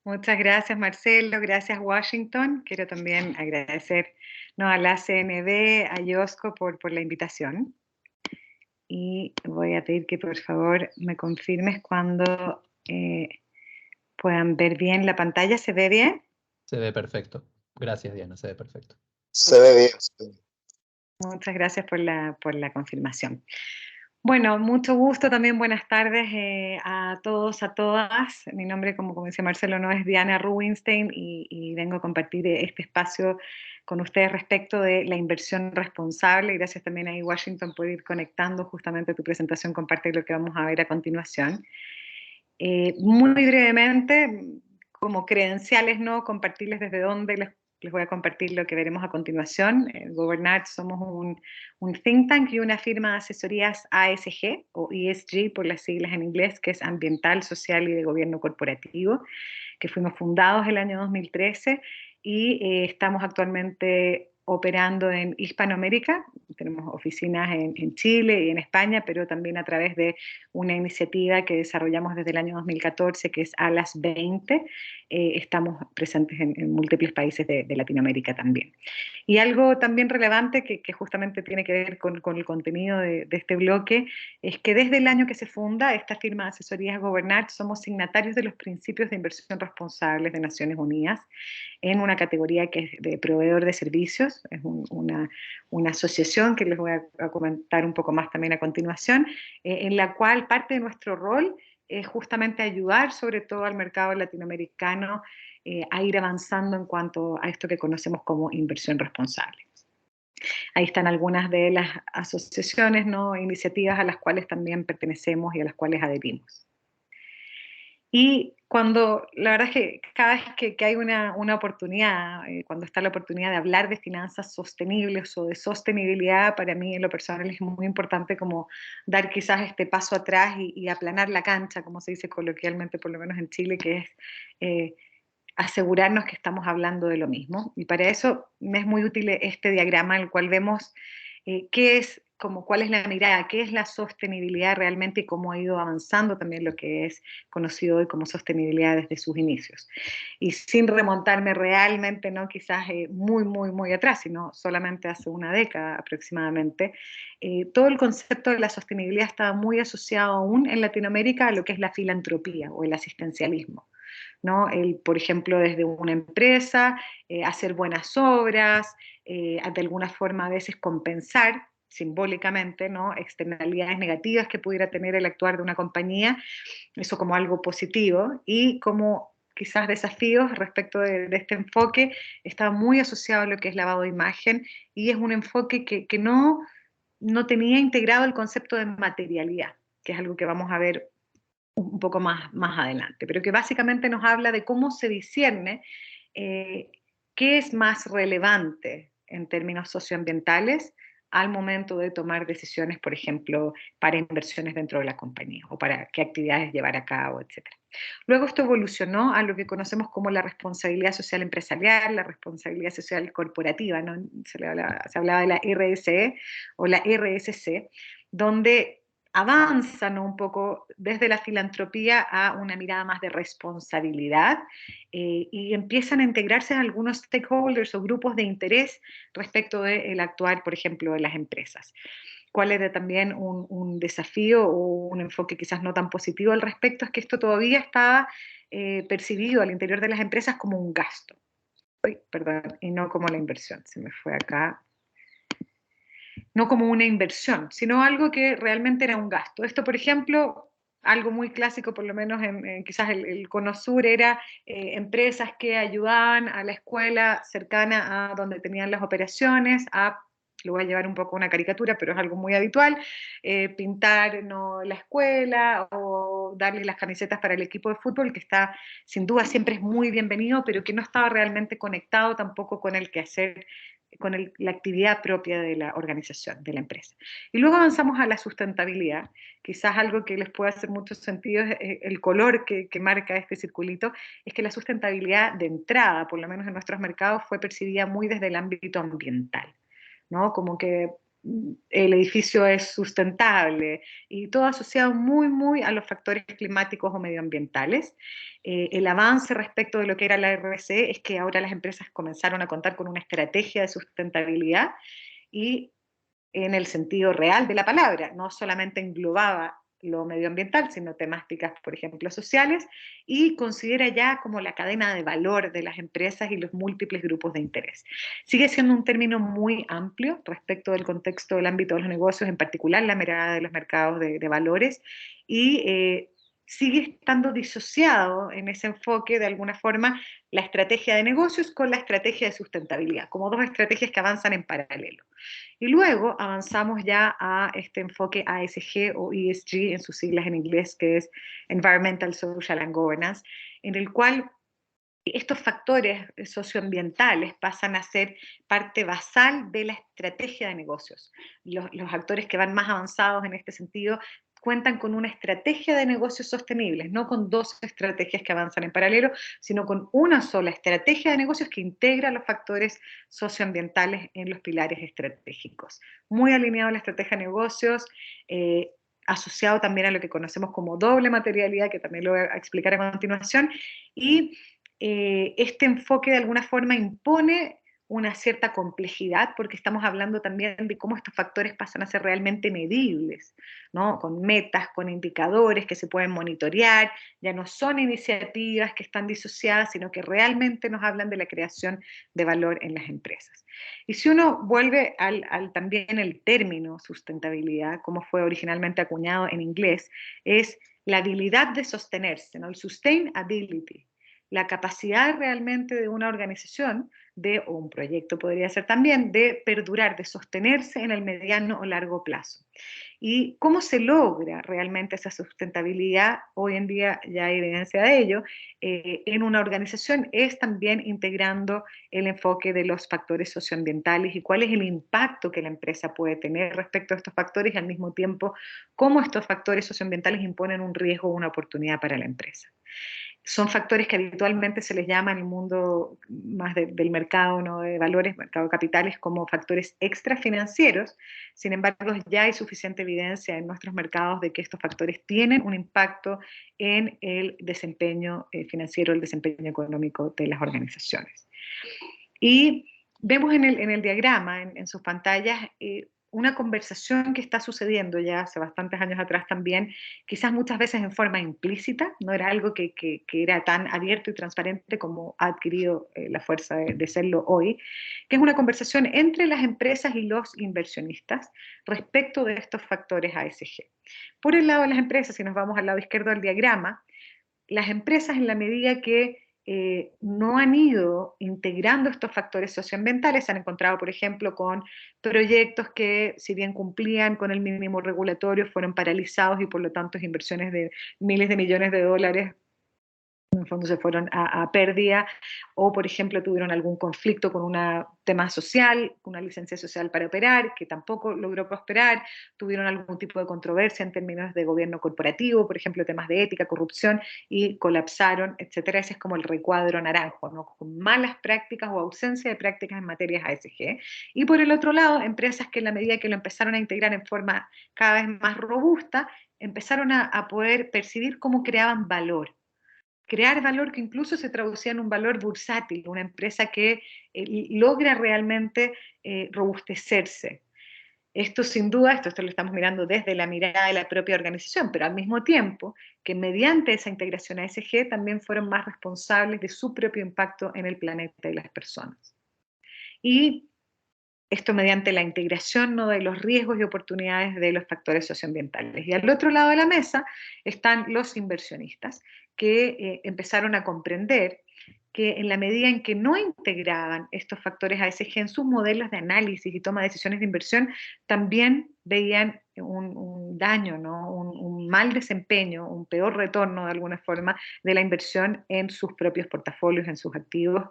Muchas gracias, Marcelo. Gracias, Washington. Quiero también agradecer a la CNB, a IOSCO por la invitación. Y voy a pedir que por favor me confirmes cuando puedan ver bien la pantalla. ¿Se ve bien? Se ve perfecto. Gracias, Diana, se ve perfecto. Se ve bien. Sí. Muchas gracias por la confirmación. Bueno, mucho gusto, también buenas tardes a todos, a todas. Mi nombre, como decía Marcelo, no es Diana Rubinstein y vengo a compartir este espacio con ustedes respecto de la inversión responsable. Y gracias también a Washington por ir conectando justamente tu presentación con parte de lo que vamos a ver a continuación. Muy brevemente, como credenciales, ¿no? Compartirles desde dónde les voy a compartir lo que veremos a continuación. Governat somos un think tank y una firma de asesorías ASG, o ESG por las siglas en inglés, que es Ambiental, Social y de Gobierno Corporativo, que fuimos fundados el año 2013 y estamos actualmente operando en Hispanoamérica. Tenemos oficinas en Chile y en España, pero también a través de una iniciativa que desarrollamos desde el año 2014, que es ALAS 20. Estamos presentes en múltiples países de Latinoamérica también. Y algo también relevante que justamente tiene que ver con el contenido de este bloque, es que desde el año que se funda esta firma de asesorías Governat somos signatarios de los principios de inversión responsables de Naciones Unidas, en una categoría que es de proveedor de servicios. Es una asociación que les voy a comentar un poco más también a continuación, en la cual parte de nuestro rol es justamente ayudar sobre todo al mercado latinoamericano a ir avanzando en cuanto a esto que conocemos como inversión responsable. Ahí están algunas de las asociaciones, ¿no? Iniciativas a las cuales también pertenecemos y a las cuales adherimos. Y la verdad es que cada vez que hay una oportunidad, cuando está la oportunidad de hablar de finanzas sostenibles o de sostenibilidad, para mí en lo personal es muy importante como dar quizás este paso atrás y aplanar la cancha, como se dice coloquialmente, por lo menos en Chile, que es asegurarnos que estamos hablando de lo mismo. Y para eso me es muy útil este diagrama, en el cual vemos cuál es la mirada, qué es la sostenibilidad realmente y cómo ha ido avanzando también lo que es conocido hoy como sostenibilidad desde sus inicios. Y sin remontarme realmente, no quizás muy atrás, sino solamente hace una década aproximadamente, todo el concepto de la sostenibilidad estaba muy asociado aún en Latinoamérica a lo que es la filantropía o el asistencialismo, ¿no? Por ejemplo, desde una empresa, hacer buenas obras, de alguna forma a veces compensar simbólicamente, ¿no? Externalidades negativas que pudiera tener el actuar de una compañía, eso como algo positivo, y como quizás desafíos respecto de este enfoque, está muy asociado a lo que es lavado de imagen, y es un enfoque que no tenía integrado el concepto de materialidad, que es algo que vamos a ver un poco más adelante, pero que básicamente nos habla de cómo se discierne qué es más relevante en términos socioambientales al momento de tomar decisiones, por ejemplo, para inversiones dentro de la compañía o para qué actividades llevar a cabo, etc. Luego esto evolucionó a lo que conocemos como la responsabilidad social empresarial, la responsabilidad social corporativa, ¿no? Se hablaba de la RSE o la RSC, donde avanzan un poco desde la filantropía a una mirada más de responsabilidad y empiezan a integrarse en algunos stakeholders o grupos de interés respecto del actuar, por ejemplo, de las empresas. ¿Cuál era también un desafío o un enfoque quizás no tan positivo al respecto? Es que esto todavía estaba percibido al interior de las empresas como un gasto. Perdón, y no como la inversión. Se me fue acá. No como una inversión, sino algo que realmente era un gasto. Esto, por ejemplo, algo muy clásico, por lo menos quizás el Cono Sur, era empresas que ayudaban a la escuela cercana a donde tenían las operaciones lo voy a llevar un poco a una caricatura, pero es algo muy habitual, pintar, ¿no?, la escuela o darle las camisetas para el equipo de fútbol, que está, sin duda, siempre es muy bienvenido, pero que no estaba realmente conectado tampoco con el quehacer, con la actividad propia de la organización, de la empresa. Y luego avanzamos a la sustentabilidad. Quizás algo que les pueda hacer mucho sentido es el color que marca este circulito, es que la sustentabilidad de entrada, por lo menos en nuestros mercados, fue percibida muy desde el ámbito ambiental, ¿no? Como que el edificio es sustentable y todo asociado muy a los factores climáticos o medioambientales. El avance respecto de lo que era la RSE es que ahora las empresas comenzaron a contar con una estrategia de sustentabilidad y en el sentido real de la palabra, no solamente englobaba lo medioambiental, sino temáticas, por ejemplo, sociales, y considera ya como la cadena de valor de las empresas y los múltiples grupos de interés. Sigue siendo un término muy amplio respecto del contexto del ámbito de los negocios, en particular la mirada de los mercados de valores, y sigue estando disociado en ese enfoque de alguna forma la estrategia de negocios con la estrategia de sustentabilidad, como dos estrategias que avanzan en paralelo. Y luego avanzamos ya a este enfoque ASG o ESG en sus siglas en inglés, que es Environmental, Social and Governance, en el cual estos factores socioambientales pasan a ser parte basal de la estrategia de negocios. Los actores que van más avanzados en este sentido cuentan con una estrategia de negocios sostenibles, no con dos estrategias que avanzan en paralelo, sino con una sola estrategia de negocios que integra los factores socioambientales en los pilares estratégicos. Muy alineado a la estrategia de negocios, asociado también a lo que conocemos como doble materialidad, que también lo voy a explicar a continuación, y este enfoque de alguna forma impone una cierta complejidad, porque estamos hablando también de cómo estos factores pasan a ser realmente medibles, ¿no? Con metas, con indicadores que se pueden monitorear, ya no son iniciativas que están disociadas, sino que realmente nos hablan de la creación de valor en las empresas. Y si uno vuelve también el término sustentabilidad, como fue originalmente acuñado en inglés, es la habilidad de sostenerse, ¿no? El sustainability, la capacidad realmente de una organización, o un proyecto podría ser también, de perdurar, de sostenerse en el mediano o largo plazo. ¿Y cómo se logra realmente esa sustentabilidad? Hoy en día ya hay evidencia de ello. En una organización es también integrando el enfoque de los factores socioambientales y cuál es el impacto que la empresa puede tener respecto a estos factores y al mismo tiempo cómo estos factores socioambientales imponen un riesgo o una oportunidad para la empresa. Son factores que habitualmente se les llama en el mundo más del mercado, ¿no? De valores, mercado de capitales, como factores extrafinancieros. Sin embargo, ya hay suficiente evidencia en nuestros mercados de que estos factores tienen un impacto en el desempeño financiero, el desempeño económico de las organizaciones. Y vemos en el diagrama, en sus pantallas, una conversación que está sucediendo ya hace bastantes años atrás también, quizás muchas veces en forma implícita, no era algo que era tan abierto y transparente como ha adquirido la fuerza de serlo hoy, que es una conversación entre las empresas y los inversionistas respecto de estos factores ASG. Por el lado de las empresas, si nos vamos al lado izquierdo del diagrama, las empresas en la medida que no han ido integrando estos factores socioambientales, se han encontrado, por ejemplo, con proyectos que, si bien cumplían con el mínimo regulatorio, fueron paralizados y por lo tanto inversiones de miles de millones de dólares en el fondo se fueron a pérdida, o por ejemplo tuvieron algún conflicto con un tema social, una licencia social para operar, que tampoco logró prosperar, tuvieron algún tipo de controversia en términos de gobierno corporativo, por ejemplo temas de ética, corrupción, y colapsaron, etcétera. Ese es como el recuadro naranjo, ¿no? Con malas prácticas o ausencia de prácticas en materias ASG. Y por el otro lado, empresas que en la medida que lo empezaron a integrar en forma cada vez más robusta, empezaron a poder percibir cómo creaban valor. Crear valor que incluso se traducía en un valor bursátil, una empresa que logra realmente robustecerse. Esto sin duda, esto lo estamos mirando desde la mirada de la propia organización, pero al mismo tiempo que mediante esa integración ASG también fueron más responsables de su propio impacto en el planeta y las personas. Y esto mediante la integración, ¿no?, de los riesgos y oportunidades de los factores socioambientales. Y al otro lado de la mesa están los inversionistas, que empezaron a comprender que en la medida en que no integraban estos factores ASG en sus modelos de análisis y toma de decisiones de inversión, también veían un daño, ¿no?, un mal desempeño, un peor retorno de alguna forma de la inversión en sus propios portafolios, en sus activos,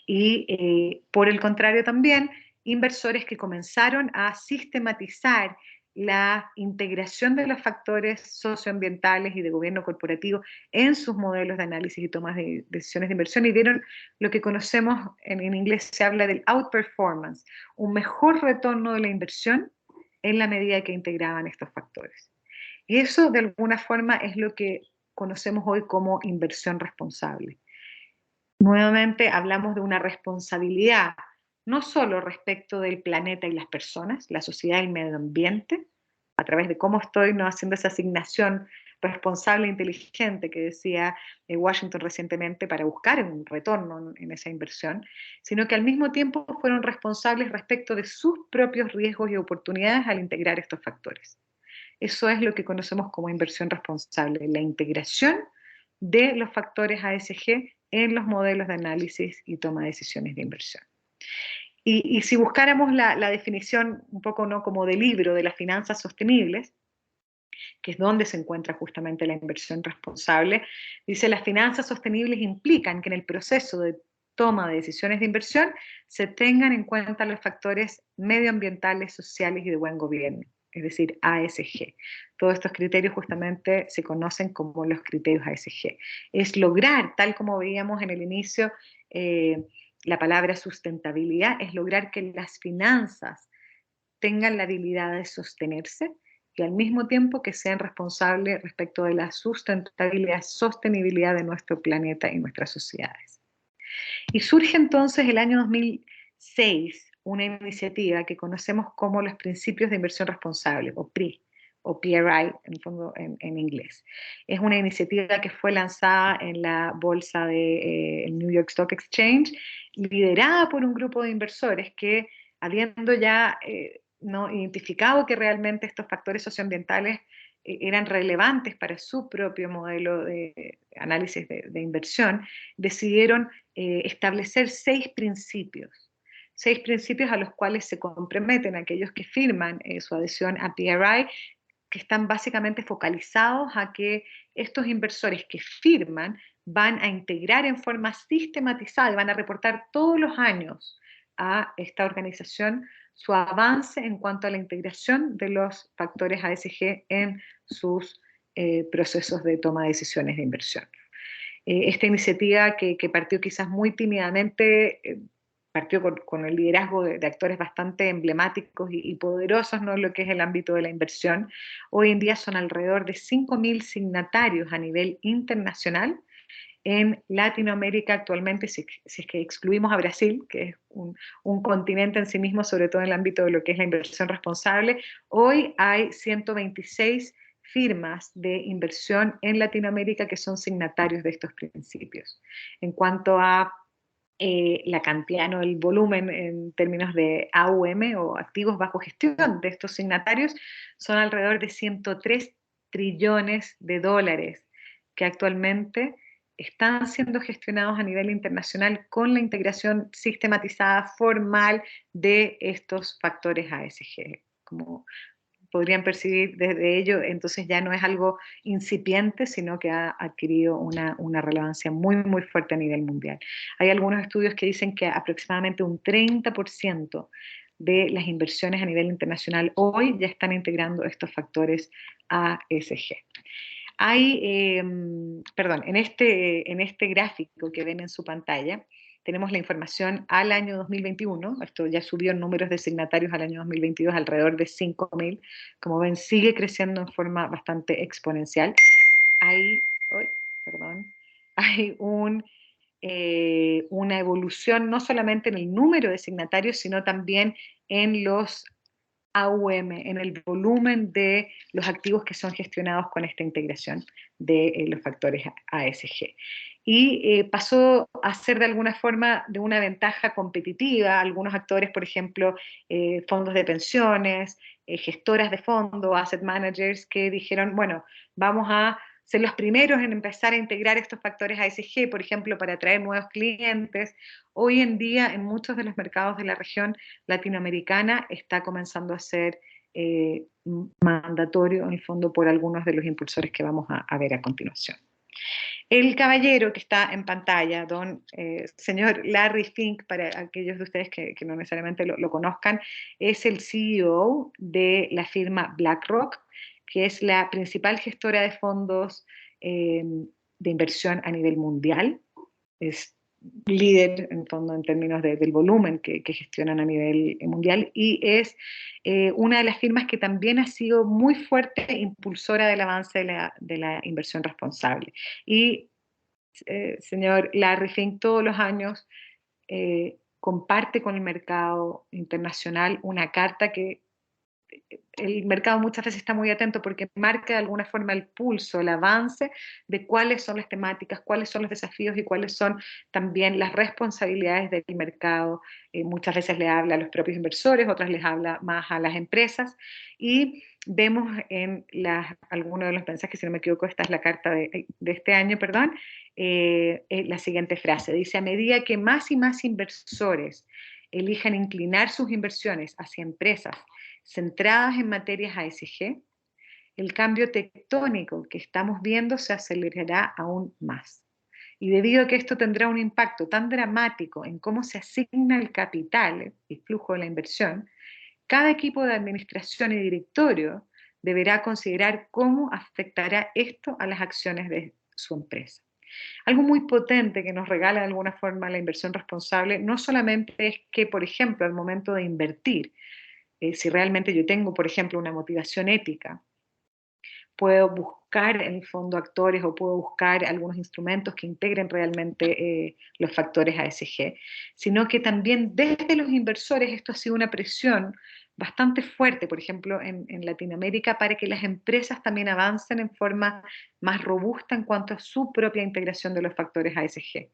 y por el contrario también, inversores que comenzaron a sistematizar la integración de los factores socioambientales y de gobierno corporativo en sus modelos de análisis y tomas de decisiones de inversión, y dieron lo que conocemos, en inglés se habla del outperformance, un mejor retorno de la inversión en la medida que integraban estos factores. Y eso de alguna forma es lo que conocemos hoy como inversión responsable. Nuevamente hablamos de una responsabilidad no solo respecto del planeta y las personas, la sociedad y el medio ambiente, a través de cómo estoy no haciendo esa asignación responsable e inteligente que decía Washington recientemente para buscar un retorno en esa inversión, sino que al mismo tiempo fueron responsables respecto de sus propios riesgos y oportunidades al integrar estos factores. Eso es lo que conocemos como inversión responsable, la integración de los factores ASG en los modelos de análisis y toma de decisiones de inversión. Y si buscáramos la definición un poco no como de libro de las finanzas sostenibles, que es donde se encuentra justamente la inversión responsable, dice las finanzas sostenibles implican que en el proceso de toma de decisiones de inversión se tengan en cuenta los factores medioambientales, sociales y de buen gobierno, es decir, ASG. Todos estos criterios justamente se conocen como los criterios ASG. Es lograr, tal como veíamos en el inicio, la palabra sustentabilidad, es lograr que las finanzas tengan la habilidad de sostenerse y al mismo tiempo que sean responsables respecto de la sustentabilidad, sostenibilidad de nuestro planeta y nuestras sociedades. Y surge entonces el año 2006 una iniciativa que conocemos como los Principios de Inversión Responsable, o PRI, o PRI en fondo en inglés. Es una iniciativa que fue lanzada en la bolsa de New York Stock Exchange, liderada por un grupo de inversores que, habiendo ya ¿no? identificado que realmente estos factores socioambientales eran relevantes para su propio modelo de análisis de inversión, decidieron establecer 6 principios a los cuales se comprometen aquellos que firman su adhesión a PRI, que están básicamente focalizados a que estos inversores que firman van a integrar en forma sistematizada y van a reportar todos los años a esta organización su avance en cuanto a la integración de los factores ASG en sus procesos de toma de decisiones de inversión. Esta iniciativa que partió quizás muy tímidamente, partió con el liderazgo de actores bastante emblemáticos y poderosos, ¿no? En lo que es el ámbito de la inversión. Hoy en día son alrededor de 5.000 signatarios a nivel internacional. En Latinoamérica actualmente, si es que excluimos a Brasil, que es un continente en sí mismo, sobre todo en el ámbito de lo que es la inversión responsable, hoy hay 126 firmas de inversión en Latinoamérica que son signatarios de estos principios. En cuanto a la cantidad, ¿no? el volumen en términos de AUM o activos bajo gestión de estos signatarios, son alrededor de 103 trillones de dólares que actualmente están siendo gestionados a nivel internacional con la integración sistematizada formal de estos factores ASG. Como podrían percibir desde ello, entonces ya no es algo incipiente, sino que ha adquirido una relevancia muy, muy fuerte a nivel mundial. Hay algunos estudios que dicen que aproximadamente un 30% de las inversiones a nivel internacional hoy ya están integrando estos factores ASG. En este gráfico que ven en su pantalla, tenemos la información al año 2021, esto ya subió en números de signatarios al año 2022, alrededor de 5.000, como ven sigue creciendo en forma bastante exponencial. Hay una evolución no solamente en el número de signatarios, sino también en los AUM, en el volumen de los activos que son gestionados con esta integración de los factores ASG. Y pasó a ser de alguna forma de una ventaja competitiva. Algunos actores, por ejemplo, fondos de pensiones, gestoras de fondos, asset managers, que dijeron, bueno, vamos a ser los primeros en empezar a integrar estos factores ASG, por ejemplo, para atraer nuevos clientes. Hoy en día, en muchos de los mercados de la región latinoamericana, está comenzando a ser mandatorio, en el fondo, por algunos de los impulsores que vamos a ver a continuación. El caballero que está en pantalla, señor Larry Fink, para aquellos de ustedes que no necesariamente lo conozcan, es el CEO de la firma BlackRock, que es la principal gestora de fondos de inversión a nivel mundial. Es líder en fondo en términos del volumen que gestionan a nivel mundial y es una de las firmas que también ha sido muy fuerte impulsora del avance de la inversión responsable. Y señor Larry Fink todos los años comparte con el mercado internacional una carta que el mercado muchas veces está muy atento porque marca de alguna forma el pulso, el avance de cuáles son las temáticas, cuáles son los desafíos y cuáles son también las responsabilidades del mercado. Muchas veces le habla a los propios inversores, otras les habla más a las empresas, y vemos en algunos de los mensajes, si no me equivoco, esta es la carta de este año, perdón, la siguiente frase, dice: a medida que más y más inversores elijan inclinar sus inversiones hacia empresas centradas en materias ASG, el cambio tectónico que estamos viendo se acelerará aún más. Y debido a que esto tendrá un impacto tan dramático en cómo se asigna el capital, el flujo de la inversión, cada equipo de administración y directorio deberá considerar cómo afectará esto a las acciones de su empresa. Algo muy potente que nos regala de alguna forma la inversión responsable no solamente es que, por ejemplo, al momento de invertir, si realmente yo tengo, por ejemplo, una motivación ética, puedo buscar en el fondo actores o puedo buscar algunos instrumentos que integren realmente los factores ASG, sino que también desde los inversores esto ha sido una presión bastante fuerte, por ejemplo, en Latinoamérica, para que las empresas también avancen en forma más robusta en cuanto a su propia integración de los factores ASG.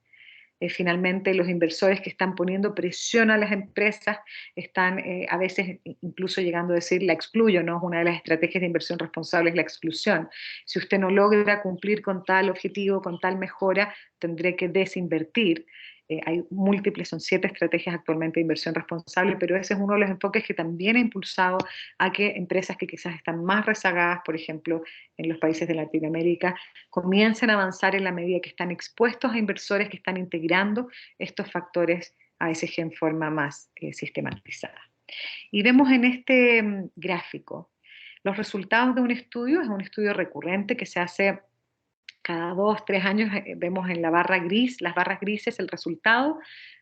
Finalmente, los inversores que están poniendo presión a las empresas están a veces incluso llegando a decir: la excluyo, ¿no? Una de las estrategias de inversión responsable es la exclusión. Si usted no logra cumplir con tal objetivo, con tal mejora, tendré que desinvertir. Hay múltiples, son 7 estrategias actualmente de inversión responsable, pero ese es uno de los enfoques que también ha impulsado a que empresas que quizás están más rezagadas, por ejemplo, en los países de Latinoamérica, comiencen a avanzar en la medida que están expuestos a inversores que están integrando estos factores ASG en forma más sistematizada. Y vemos en este gráfico los resultados de un estudio, es un estudio recurrente que se hace cada 2, 3 años. Vemos en la barra gris, las barras grises, el resultado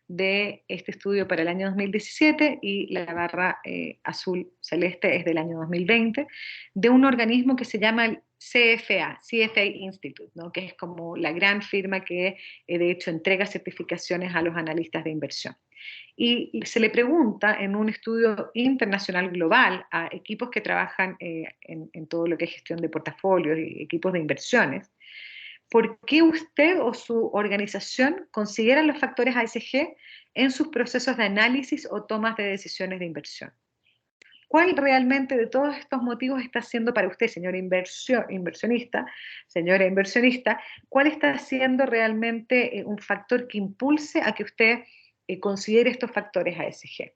de este estudio para el año 2017, y la barra azul celeste es del año 2020, de un organismo que se llama el CFA Institute, ¿no? Que es como la gran firma que de hecho entrega certificaciones a los analistas de inversión. Y se le pregunta en un estudio internacional global a equipos que trabajan en todo lo que es gestión de portafolios y equipos de inversiones: ¿por qué usted o su organización consideran los factores ASG en sus procesos de análisis o tomas de decisiones de inversión? ¿Cuál realmente de todos estos motivos está siendo para usted, señora inversionista, señora inversionista, cuál está siendo realmente un factor que impulse a que usted considere estos factores ASG?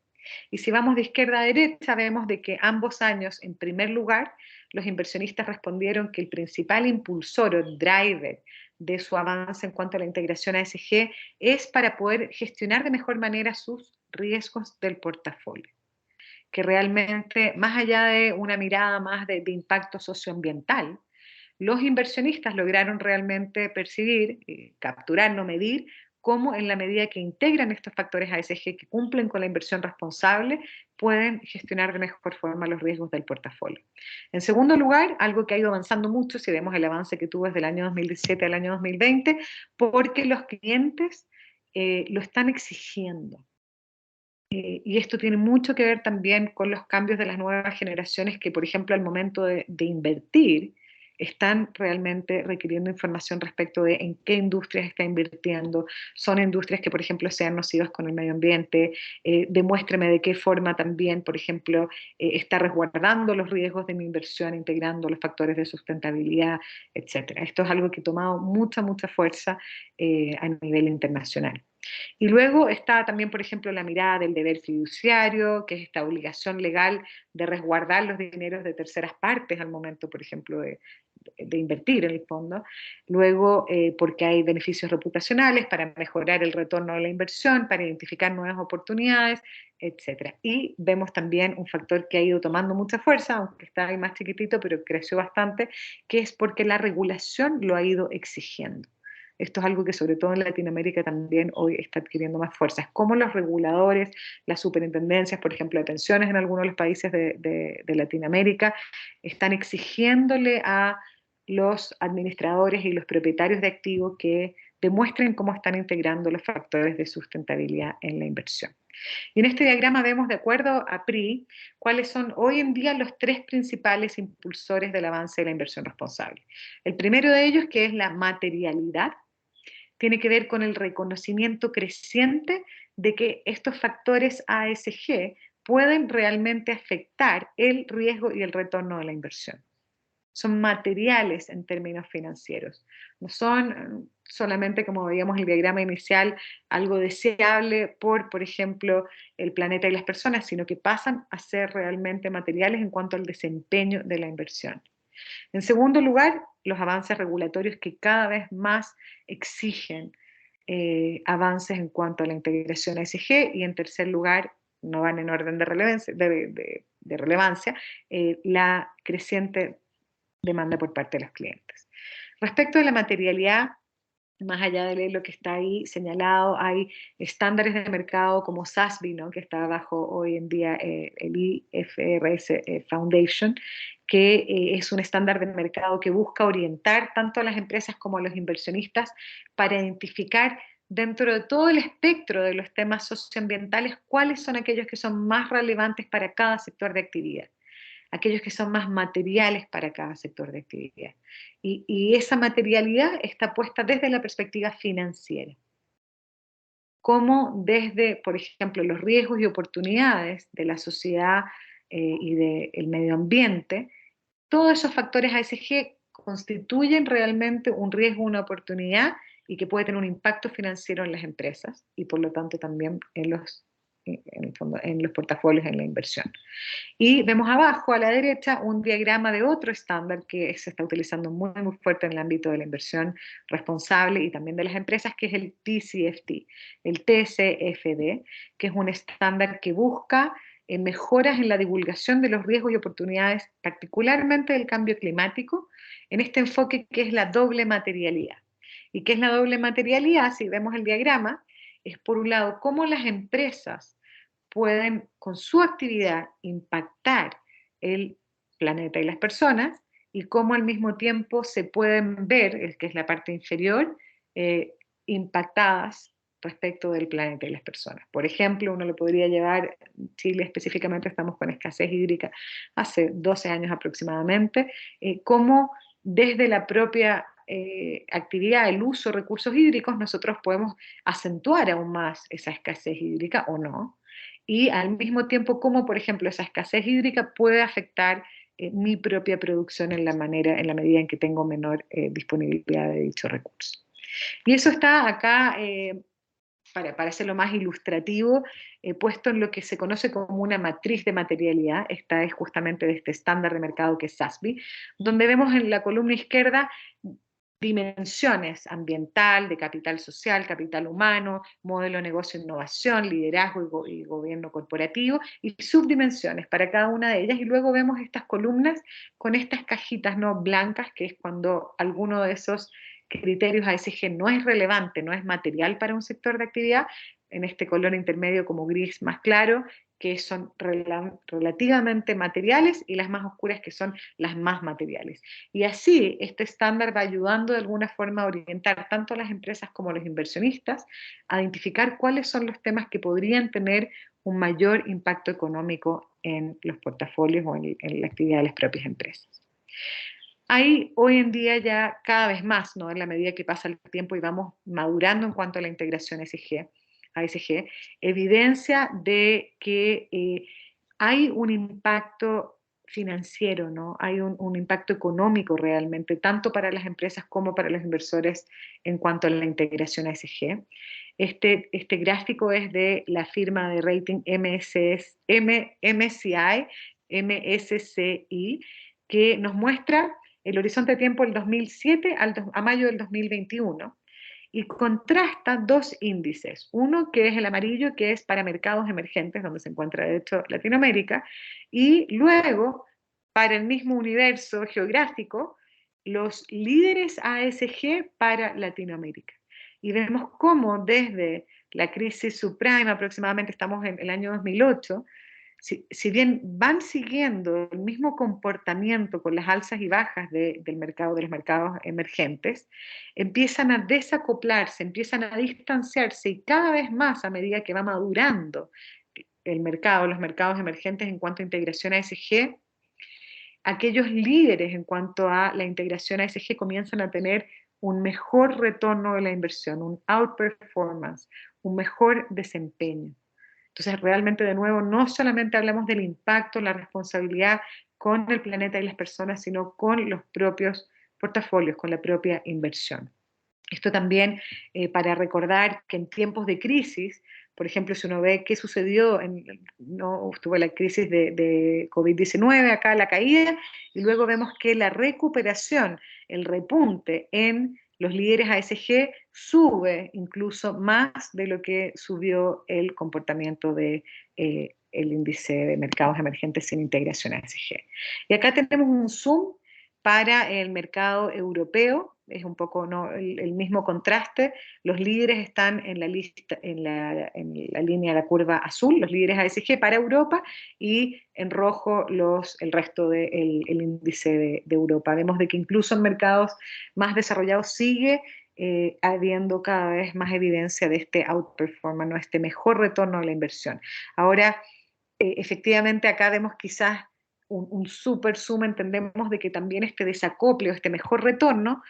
Y si vamos de izquierda a derecha, vemos de que ambos años, en primer lugar, los inversionistas respondieron que el principal impulsor o driver de su avance en cuanto a la integración ASG es para poder gestionar de mejor manera sus riesgos del portafolio. Que realmente, más allá de una mirada más de impacto socioambiental, los inversionistas lograron realmente percibir, capturar, no medir, cómo en la medida que integran estos factores ASG que cumplen con la inversión responsable, pueden gestionar de mejor forma los riesgos del portafolio. En segundo lugar, algo que ha ido avanzando mucho, si vemos el avance que tuvo desde el año 2017 al año 2020, porque los clientes lo están exigiendo. Y esto tiene mucho que ver también con los cambios de las nuevas generaciones que, por ejemplo, al momento de invertir, están realmente requiriendo información respecto de en qué industrias está invirtiendo. Son industrias que, por ejemplo, sean nocivas con el medio ambiente. Demuéstreme de qué forma también, por ejemplo, está resguardando los riesgos de mi inversión, integrando los factores de sustentabilidad, etc. Esto es algo que ha tomado mucha, mucha fuerza a nivel internacional. Y luego está también, por ejemplo, la mirada del deber fiduciario, que es esta obligación legal de resguardar los dineros de terceras partes al momento, por ejemplo, de invertir en el fondo. Luego, porque hay beneficios reputacionales para mejorar el retorno de la inversión, para identificar nuevas oportunidades, etc. Y vemos también un factor que ha ido tomando mucha fuerza, aunque está ahí más chiquitito, pero creció bastante, que es porque la regulación lo ha ido exigiendo. Esto es algo que sobre todo en Latinoamérica también hoy está adquiriendo más fuerza. Es como los reguladores, las superintendencias, por ejemplo, de pensiones en algunos de los países de Latinoamérica, están exigiéndole a los administradores y los propietarios de activos que demuestren cómo están integrando los factores de sustentabilidad en la inversión. Y en este diagrama vemos, de acuerdo a PRI, cuáles son hoy en día los 3 principales impulsores del avance de la inversión responsable. El primero de ellos, que es la materialidad, tiene que ver con el reconocimiento creciente de que estos factores ASG pueden realmente afectar el riesgo y el retorno de la inversión. Son materiales en términos financieros. No son solamente, como veíamos en el diagrama inicial, algo deseable por ejemplo, el planeta y las personas, sino que pasan a ser realmente materiales en cuanto al desempeño de la inversión. En segundo lugar, los avances regulatorios que cada vez más exigen avances en cuanto a la integración ESG, y en tercer lugar, no van en orden de relevancia, la creciente demanda por parte de los clientes. Respecto a la materialidad, más allá de leer lo que está ahí señalado, hay estándares de mercado como SASB, ¿no?, que está bajo hoy en día el IFRS Foundation, que es un estándar de mercado que busca orientar tanto a las empresas como a los inversionistas para identificar dentro de todo el espectro de los temas socioambientales cuáles son aquellos que son más relevantes para cada sector de actividad, aquellos que son más materiales para cada sector de actividad. Y esa materialidad está puesta desde la perspectiva financiera. Como desde, por ejemplo, los riesgos y oportunidades de la sociedad y del medio ambiente, todos esos factores ASG constituyen realmente un riesgo, una oportunidad, y que puede tener un impacto financiero en las empresas y por lo tanto también en los portafolios, en la inversión. Y vemos abajo a la derecha un diagrama de otro estándar que se está utilizando muy, muy fuerte en el ámbito de la inversión responsable y también de las empresas, que es el TCFD, el TCFD, que es un estándar que busca mejoras en la divulgación de los riesgos y oportunidades, particularmente del cambio climático, en este enfoque que es la doble materialidad. ¿Y qué es la doble materialidad? Si vemos el diagrama, es por un lado cómo las empresas pueden con su actividad impactar el planeta y las personas, y cómo al mismo tiempo se pueden ver, que es la parte inferior, impactadas respecto del planeta y las personas. Por ejemplo, uno lo podría llevar, en Chile específicamente estamos con escasez hídrica hace 12 años aproximadamente, cómo desde la propia actividad, el uso de recursos hídricos, nosotros podemos acentuar aún más esa escasez hídrica o no, y al mismo tiempo cómo, por ejemplo, esa escasez hídrica puede afectar mi propia producción en la medida en que tengo menor disponibilidad de dicho recurso. Y eso está acá, para hacerlo más ilustrativo, puesto en lo que se conoce como una matriz de materialidad. Esta es justamente de este estándar de mercado que es SASB, donde vemos en la columna izquierda dimensiones: ambiental, de capital social, capital humano, modelo de negocio, innovación, liderazgo y gobierno corporativo, y subdimensiones para cada una de ellas. Y luego vemos estas columnas con estas cajitas no blancas, que es cuando alguno de esos criterios ASG no es relevante, no es material para un sector de actividad, en este color intermedio como gris más claro, que son relativamente materiales, y las más oscuras que son las más materiales. Y así este estándar va ayudando de alguna forma a orientar tanto a las empresas como a los inversionistas a identificar cuáles son los temas que podrían tener un mayor impacto económico en los portafolios o en la actividad de las propias empresas. Hay hoy en día ya cada vez más, ¿no?, en la medida que pasa el tiempo y vamos madurando en cuanto a la integración ASG, evidencia de que hay un impacto financiero, ¿no? Hay un impacto económico realmente, tanto para las empresas como para los inversores en cuanto a la integración ASG. Este gráfico es de la firma de rating MSCI, que nos muestra el horizonte de tiempo del 2007 a mayo del 2021, y contrasta dos índices. Uno que es el amarillo, que es para mercados emergentes, donde se encuentra de hecho Latinoamérica, y luego para el mismo universo geográfico, los líderes ASG para Latinoamérica. Y vemos cómo desde la crisis subprime, aproximadamente estamos en el año 2008, si bien van siguiendo el mismo comportamiento con las alzas y bajas del mercado, de los mercados emergentes, empiezan a desacoplarse, empiezan a distanciarse y cada vez más a medida que va madurando el mercado, los mercados emergentes en cuanto a integración a ESG, aquellos líderes en cuanto a la integración a ESG comienzan a tener un mejor retorno de la inversión, un outperformance, un mejor desempeño. Entonces, realmente, de nuevo, no solamente hablamos del impacto, la responsabilidad con el planeta y las personas, sino con los propios portafolios, con la propia inversión. Esto también para recordar que en tiempos de crisis, por ejemplo, si uno ve qué sucedió, no estuvo la crisis de COVID-19, acá la caída, y luego vemos que la recuperación, el repunte en los líderes ASG sube incluso más de lo que subió el comportamiento de el índice de mercados emergentes sin integración ASG. Y acá tenemos un zoom para el mercado europeo, es un poco ¿no? el mismo contraste. Los líderes están en la lista, en la línea de la curva azul, los líderes ASG para Europa, y en rojo el resto del índice de Europa. Vemos de que incluso en mercados más desarrollados sigue habiendo cada vez más evidencia de este outperformance, ¿no? Este mejor retorno a la inversión. Ahora, efectivamente acá vemos quizás un super zoom, entendemos de que también este desacople o este mejor retorno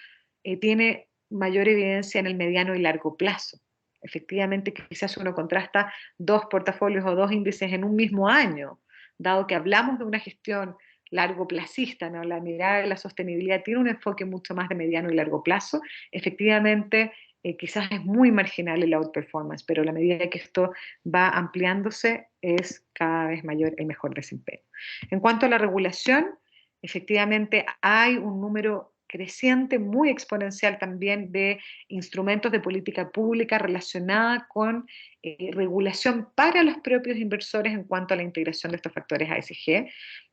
tiene mayor evidencia en el mediano y largo plazo. Efectivamente, quizás uno contrasta dos portafolios o dos índices en un mismo año, dado que hablamos de una gestión largo placista, ¿no? La mirada de la sostenibilidad tiene un enfoque mucho más de mediano y largo plazo. Efectivamente, quizás es muy marginal el outperformance, pero a la medida que esto va ampliándose es cada vez mayor el mejor desempeño. En cuanto a la regulación, efectivamente hay un número creciente, muy exponencial también de instrumentos de política pública relacionada con regulación para los propios inversores en cuanto a la integración de estos factores ASG.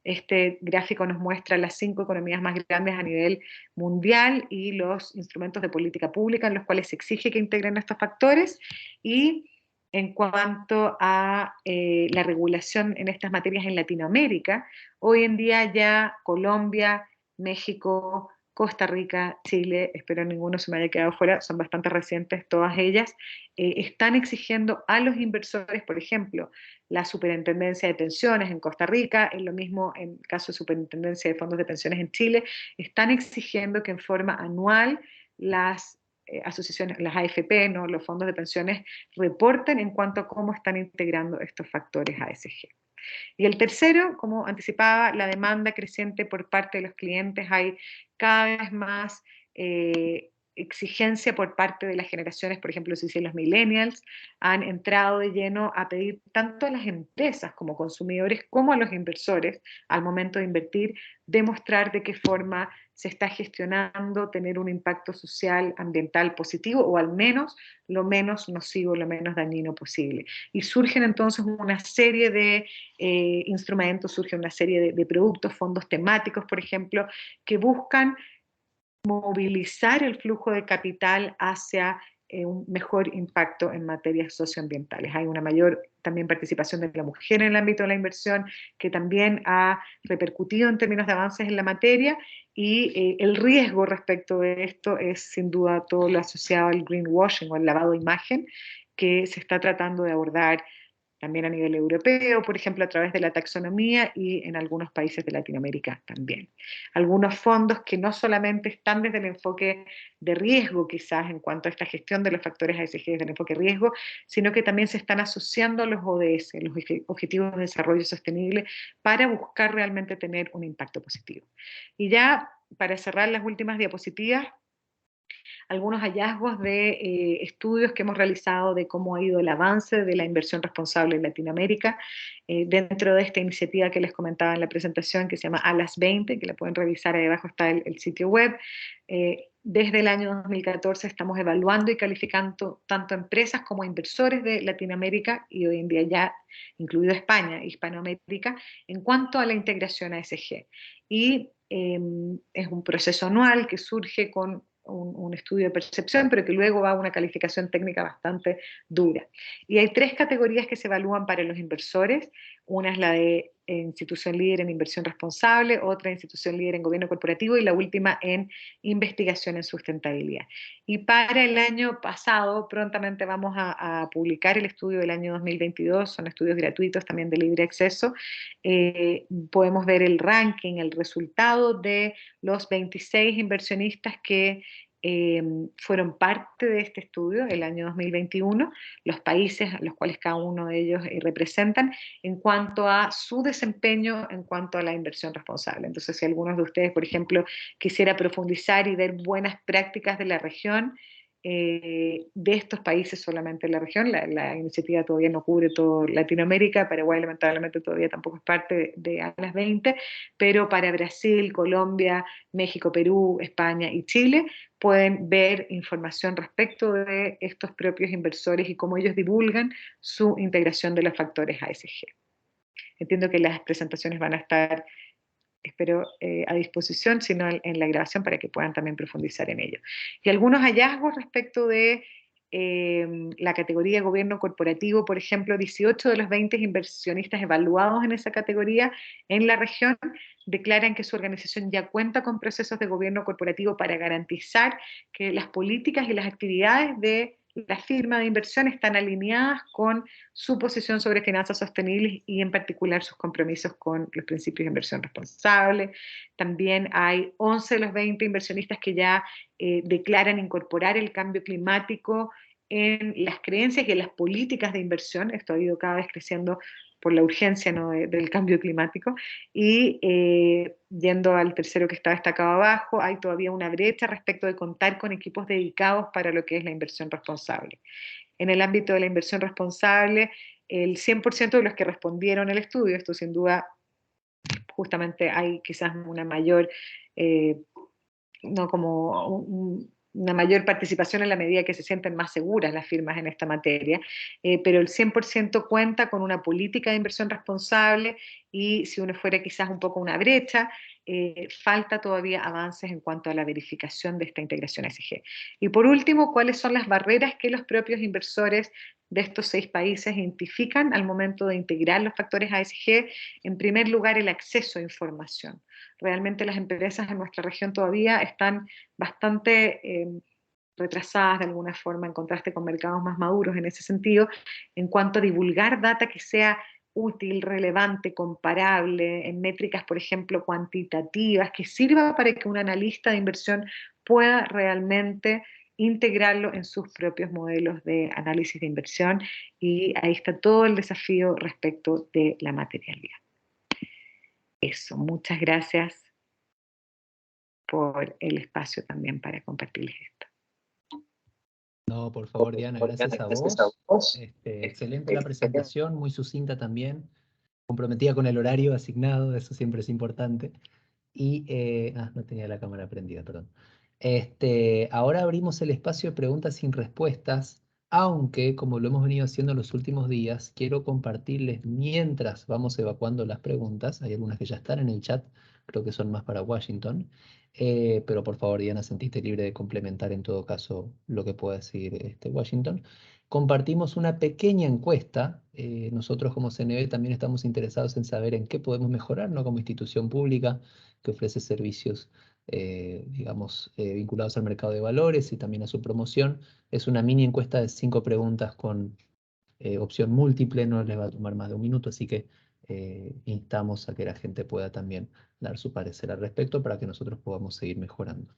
Este gráfico nos muestra las 5 economías más grandes a nivel mundial y los instrumentos de política pública en los cuales se exige que integren estos factores. Y en cuanto a la regulación en estas materias en Latinoamérica, hoy en día ya Colombia, México, Costa Rica, Chile, espero ninguno se me haya quedado fuera, son bastante recientes todas ellas, están exigiendo a los inversores, por ejemplo, la superintendencia de pensiones en Costa Rica, es lo mismo en el caso de superintendencia de fondos de pensiones en Chile, están exigiendo que en forma anual las asociaciones, las AFP, ¿no? Los fondos de pensiones, reporten en cuanto a cómo están integrando estos factores ASG. Y el tercero, como anticipaba, la demanda creciente por parte de los clientes. Hay cada vez más exigencia por parte de las generaciones, por ejemplo, si los millennials han entrado de lleno a pedir tanto a las empresas como consumidores como a los inversores al momento de invertir, demostrar de qué forma se está gestionando, tener un impacto social, ambiental positivo o al menos lo menos nocivo, lo menos dañino posible. Y surgen entonces una serie de instrumentos, surge una serie de productos, fondos temáticos, por ejemplo, que buscan movilizar el flujo de capital hacia un mejor impacto en materias socioambientales. Hay una mayor también participación de la mujer en el ámbito de la inversión, que también ha repercutido en términos de avances en la materia, y el riesgo respecto de esto es sin duda todo lo asociado al greenwashing o al lavado de imagen, que se está tratando de abordar también a nivel europeo, por ejemplo, a través de la taxonomía y en algunos países de Latinoamérica también. Algunos fondos que no solamente están desde el enfoque de riesgo, quizás en cuanto a esta gestión de los factores ASG desde el enfoque de riesgo, sino que también se están asociando a los ODS, los Objetivos de Desarrollo Sostenible, para buscar realmente tener un impacto positivo. Y ya, para cerrar las últimas diapositivas, algunos hallazgos de estudios que hemos realizado de cómo ha ido el avance de la inversión responsable en Latinoamérica, dentro de esta iniciativa que les comentaba en la presentación, que se llama ALAS 20, que la pueden revisar, ahí abajo está el sitio web. Desde el año 2014 estamos evaluando y calificando tanto empresas como inversores de Latinoamérica y hoy en día ya incluido España, Hispanoamérica, en cuanto a la integración ASG. Y es un proceso anual que surge con un estudio de percepción, pero que luego va a una calificación técnica bastante dura. Y hay 3 categorías que se evalúan para los inversores. Una es la de institución líder en inversión responsable, otra institución líder en gobierno corporativo y la última en investigación en sustentabilidad. Y para el año pasado, prontamente vamos a publicar el estudio del año 2022, son estudios gratuitos también de libre acceso. Podemos ver el ranking, el resultado de los 26 inversionistas que fueron parte de este estudio el año 2021, los países a los cuales cada uno de ellos representan, en cuanto a su desempeño, en cuanto a la inversión responsable. Entonces, si algunos de ustedes, por ejemplo, quisiera profundizar y ver buenas prácticas de la región, de estos países solamente en la región, la iniciativa todavía no cubre toda Latinoamérica, Paraguay lamentablemente todavía tampoco es parte de ALAS 20, pero para Brasil, Colombia, México, Perú, España y Chile pueden ver información respecto de estos propios inversores y cómo ellos divulgan su integración de los factores ASG. Entiendo que las presentaciones van a estar, espero, a disposición, sino en la grabación para que puedan también profundizar en ello. Y algunos hallazgos respecto de la categoría de gobierno corporativo, por ejemplo, 18 de los 20 inversionistas evaluados en esa categoría en la región declaran que su organización ya cuenta con procesos de gobierno corporativo para garantizar que las políticas y las actividades de la firma de inversión están alineadas con su posición sobre finanzas sostenibles y en particular sus compromisos con los principios de inversión responsable. También hay 11 de los 20 inversionistas que ya declaran incorporar el cambio climático en las creencias y en las políticas de inversión. Esto ha ido cada vez creciendo por la urgencia, ¿no?, del cambio climático. Y yendo al tercero que está destacado abajo, hay todavía una brecha respecto de contar con equipos dedicados para lo que es la inversión responsable. En el ámbito de la inversión responsable, el 100% de los que respondieron al estudio, esto sin duda, justamente hay quizás una mayor, no como una mayor participación en la medida que se sienten más seguras las firmas en esta materia, pero el 100% cuenta con una política de inversión responsable y si uno fuera quizás un poco una brecha, falta todavía avances en cuanto a la verificación de esta integración ESG. Y por último, ¿cuáles son las barreras que los propios inversores de estos 6 países identifican al momento de integrar los factores ASG? En primer lugar, el acceso a información. Realmente las empresas en nuestra región todavía están bastante retrasadas de alguna forma en contraste con mercados más maduros en ese sentido, en cuanto a divulgar data que sea útil, relevante, comparable, en métricas, por ejemplo, cuantitativas, que sirva para que un analista de inversión pueda realmente integrarlo en sus propios modelos de análisis de inversión, y ahí está todo el desafío respecto de la materialidad. Eso, muchas gracias por el espacio también para compartirles esto. No, por favor, Diana, gracias a vos. Excelente la presentación, muy sucinta también, comprometida con el horario asignado, eso siempre es importante. Y, no tenía la cámara prendida, perdón. Ahora abrimos el espacio de preguntas sin respuestas, aunque, como lo hemos venido haciendo en los últimos días, quiero compartirles mientras vamos evacuando las preguntas. Hay algunas que ya están en el chat, creo que son más para Washington. Pero por favor, Diana, sentiste libre de complementar en todo caso lo que pueda decir Washington. Compartimos una pequeña encuesta. Nosotros como CNV también estamos interesados en saber en qué podemos mejorar, ¿no? Como institución pública que ofrece servicios, digamos, vinculados al mercado de valores y también a su promoción. Es una mini encuesta de 5 preguntas con opción múltiple, no les va a tomar más de un minuto, así que instamos a que la gente pueda también dar su parecer al respecto para que nosotros podamos seguir mejorando.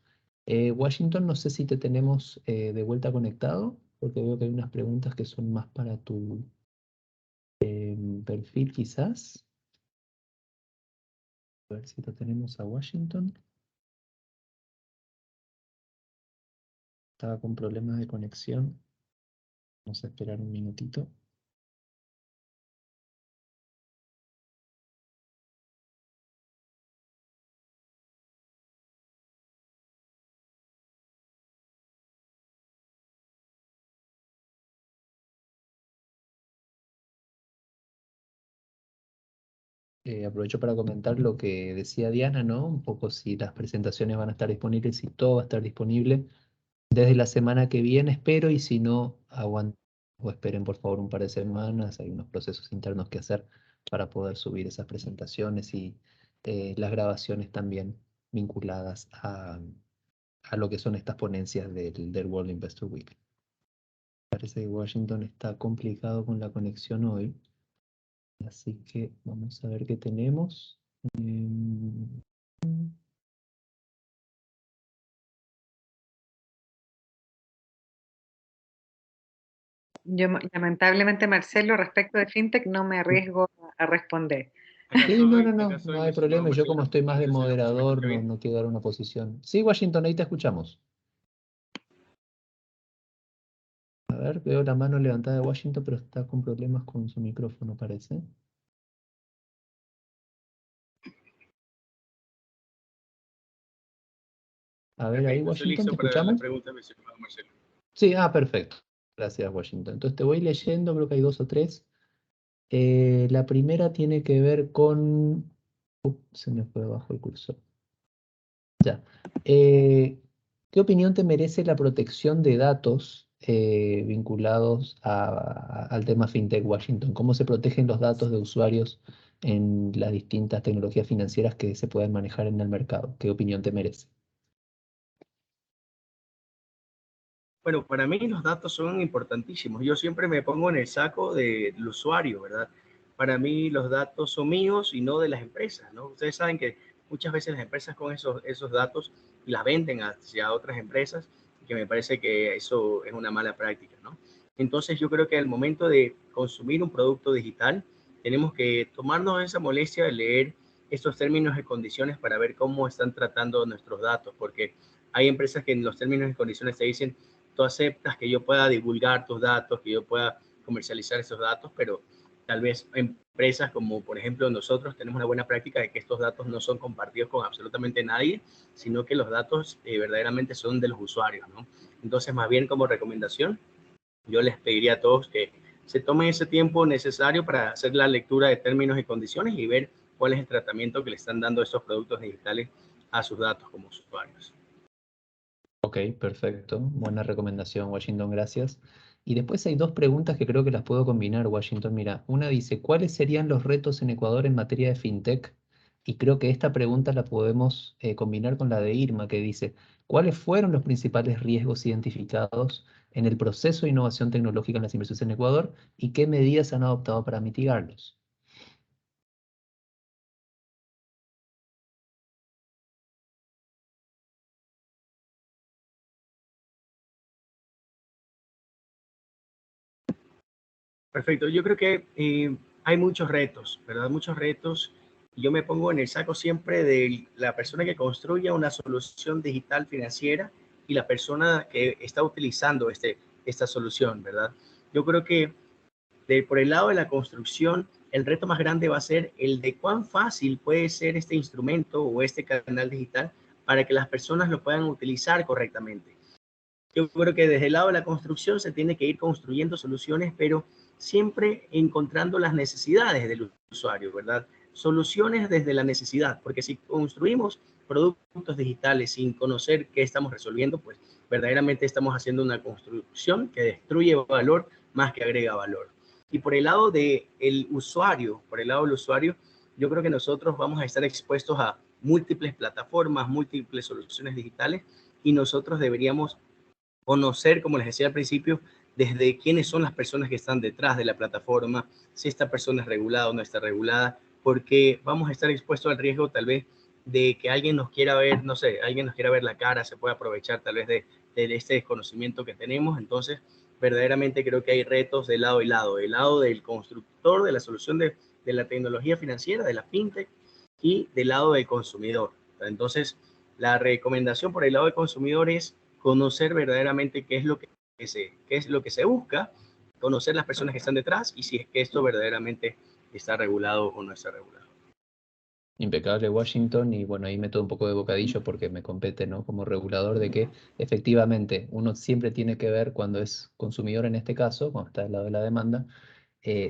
Washington, no sé si te tenemos de vuelta conectado, porque veo que hay unas preguntas que son más para tu perfil quizás. A ver si lo tenemos a Washington. Estaba con problemas de conexión. Vamos a esperar un minutito. aprovecho para comentar lo que decía Diana, ¿no? Un poco si las presentaciones van a estar disponibles, si todo va a estar disponible desde la semana que viene, espero, y si no, aguanten o esperen por favor un par de semanas. Hay unos procesos internos que hacer para poder subir esas presentaciones y las grabaciones también vinculadas a lo que son estas ponencias del World Investor Week. Parece que Washington está complicado con la conexión hoy, así que vamos a ver qué tenemos. Yo lamentablemente, Marcelo, respecto de FinTech no me arriesgo a responder. Sí, no, no, no, ¿Acaso no mi hay estimado problema. Yo como Marcelo? estoy más de ¿Se me moderador, escucha no, bien? no quiero dar una posición. Sí, Washington, ahí te escuchamos. A ver, veo la mano levantada de Washington, pero está con problemas con su micrófono, parece. A ver, ahí Perfecto, estoy Washington, ¿te listo para la escuchamos? pregunta, mi estimado Marcelo. Sí, perfecto. Gracias, Washington. Entonces te voy leyendo, creo que hay dos o tres. La primera tiene que ver con... se me fue abajo el cursor. Ya. ¿Qué opinión te merece la protección de datos vinculados al tema FinTech Washington? ¿Cómo se protegen los datos de usuarios en las distintas tecnologías financieras que se pueden manejar en el mercado? ¿Qué opinión te merece? Bueno, para mí los datos son importantísimos. Yo siempre me pongo en el saco del usuario, ¿verdad? Para mí los datos son míos y no de las empresas, ¿no? Ustedes saben que muchas veces las empresas con esos datos las venden hacia otras empresas, que me parece que eso es una mala práctica, ¿no? Entonces yo creo que al momento de consumir un producto digital, tenemos que tomarnos esa molestia de leer estos términos y condiciones para ver cómo están tratando nuestros datos, porque hay empresas que en los términos y condiciones te dicen tú aceptas que yo pueda divulgar tus datos, que yo pueda comercializar esos datos, pero tal vez empresas como por ejemplo nosotros tenemos una buena práctica de que estos datos no son compartidos con absolutamente nadie, sino que los datos verdaderamente son de los usuarios, ¿no? Entonces, más bien como recomendación, yo les pediría a todos que se tomen ese tiempo necesario para hacer la lectura de términos y condiciones y ver cuál es el tratamiento que le están dando estos productos digitales a sus datos como usuarios. Ok, perfecto. Buena recomendación, Washington, gracias. Y después hay dos preguntas que creo que las puedo combinar, Washington. Mira, una dice, ¿cuáles serían los retos en Ecuador en materia de fintech? Y creo que esta pregunta la podemos combinar con la de Irma, que dice, ¿cuáles fueron los principales riesgos identificados en el proceso de innovación tecnológica en las inversiones en Ecuador y qué medidas han adoptado para mitigarlos? Perfecto, yo creo que hay muchos retos, ¿verdad? Muchos retos. Yo me pongo en el saco siempre de la persona que construye una solución digital financiera y la persona que está utilizando esta solución, ¿verdad? Yo creo que por el lado de la construcción, el reto más grande va a ser el de cuán fácil puede ser este instrumento o este canal digital para que las personas lo puedan utilizar correctamente. Yo creo que desde el lado de la construcción se tiene que ir construyendo soluciones, pero siempre encontrando las necesidades del usuario, ¿verdad? Soluciones desde la necesidad, porque si construimos productos digitales sin conocer qué estamos resolviendo, pues verdaderamente estamos haciendo una construcción que destruye valor más que agrega valor. Y por el lado del usuario, yo creo que nosotros vamos a estar expuestos a múltiples plataformas, múltiples soluciones digitales y nosotros deberíamos conocer, como les decía al principio, desde quiénes son las personas que están detrás de la plataforma, si esta persona es regulada o no está regulada, porque vamos a estar expuestos al riesgo tal vez de que alguien nos quiera ver, no sé, alguien nos quiera ver la cara, se puede aprovechar tal vez de este desconocimiento que tenemos. Entonces, verdaderamente creo que hay retos de lado y lado, del lado del constructor de la solución de la tecnología financiera, de la fintech, y del lado del consumidor. Entonces, la recomendación por el lado del consumidor es conocer verdaderamente qué es lo que se busca, conocer las personas que están detrás y si es que esto verdaderamente está regulado o no está regulado. Impecable, Washington, y bueno, ahí meto un poco de bocadillo porque me compete, ¿no? Como regulador de que efectivamente uno siempre tiene que ver cuando es consumidor en este caso, cuando está del lado de la demanda,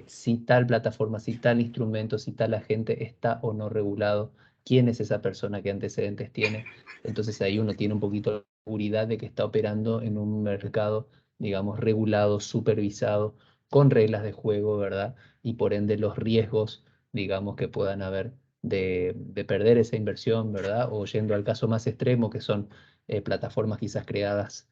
si tal plataforma, si tal instrumento, si tal agente está o no regulado, quién es esa persona, qué antecedentes tiene. Entonces ahí uno tiene un poquito de seguridad de que está operando en un mercado, digamos, regulado, supervisado, con reglas de juego, ¿verdad? Y por ende los riesgos, digamos, que puedan haber de perder esa inversión, ¿verdad? O yendo al caso más extremo, que son plataformas quizás creadas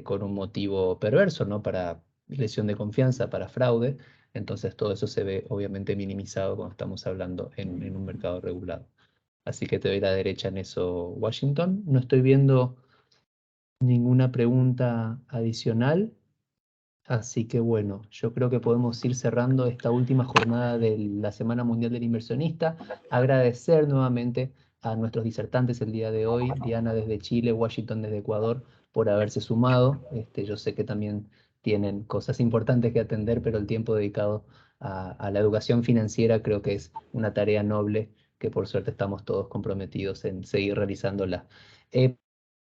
con un motivo perverso, ¿no? Para lesión de confianza, para fraude. Entonces todo eso se ve obviamente minimizado cuando estamos hablando en un mercado regulado. Así que te doy la derecha en eso, Washington. No estoy viendo ninguna pregunta adicional. Así que bueno, yo creo que podemos ir cerrando esta última jornada de la Semana Mundial del Inversionista. Agradecer nuevamente a nuestros disertantes el día de hoy, Diana desde Chile, Washington desde Ecuador, por haberse sumado. Yo sé que también tienen cosas importantes que atender, pero el tiempo dedicado a la educación financiera creo que es una tarea noble que por suerte estamos todos comprometidos en seguir realizándola. A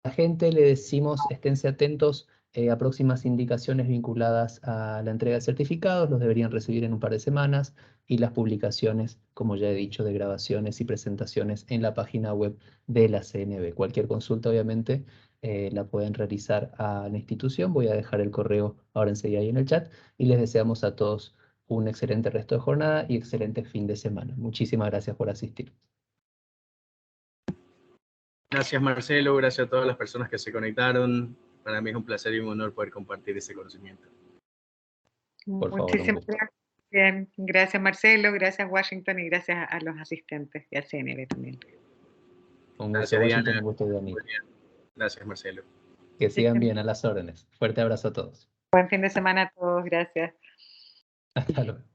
la gente le decimos, esténse atentos a próximas indicaciones vinculadas a la entrega de certificados, los deberían recibir en un par de semanas, y las publicaciones, como ya he dicho, de grabaciones y presentaciones en la página web de la CNB. Cualquier consulta, obviamente, la pueden realizar a la institución. Voy a dejar el correo ahora enseguida ahí en el chat, y les deseamos a todos un excelente resto de jornada y excelente fin de semana. Muchísimas gracias por asistir. Gracias, Marcelo. Gracias a todas las personas que se conectaron. Para mí es un placer y un honor poder compartir ese conocimiento. Por favor, un Muchísimas gusto. gracias. Bien, gracias Marcelo, gracias Washington y gracias a los asistentes y a CNB también. Un gusto, Gracias, Washington, Diana. un gusto, Dani. Gracias, Marcelo. Que sigan bien, a las órdenes. Fuerte abrazo a todos. Buen fin de semana a todos, gracias. Hasta luego.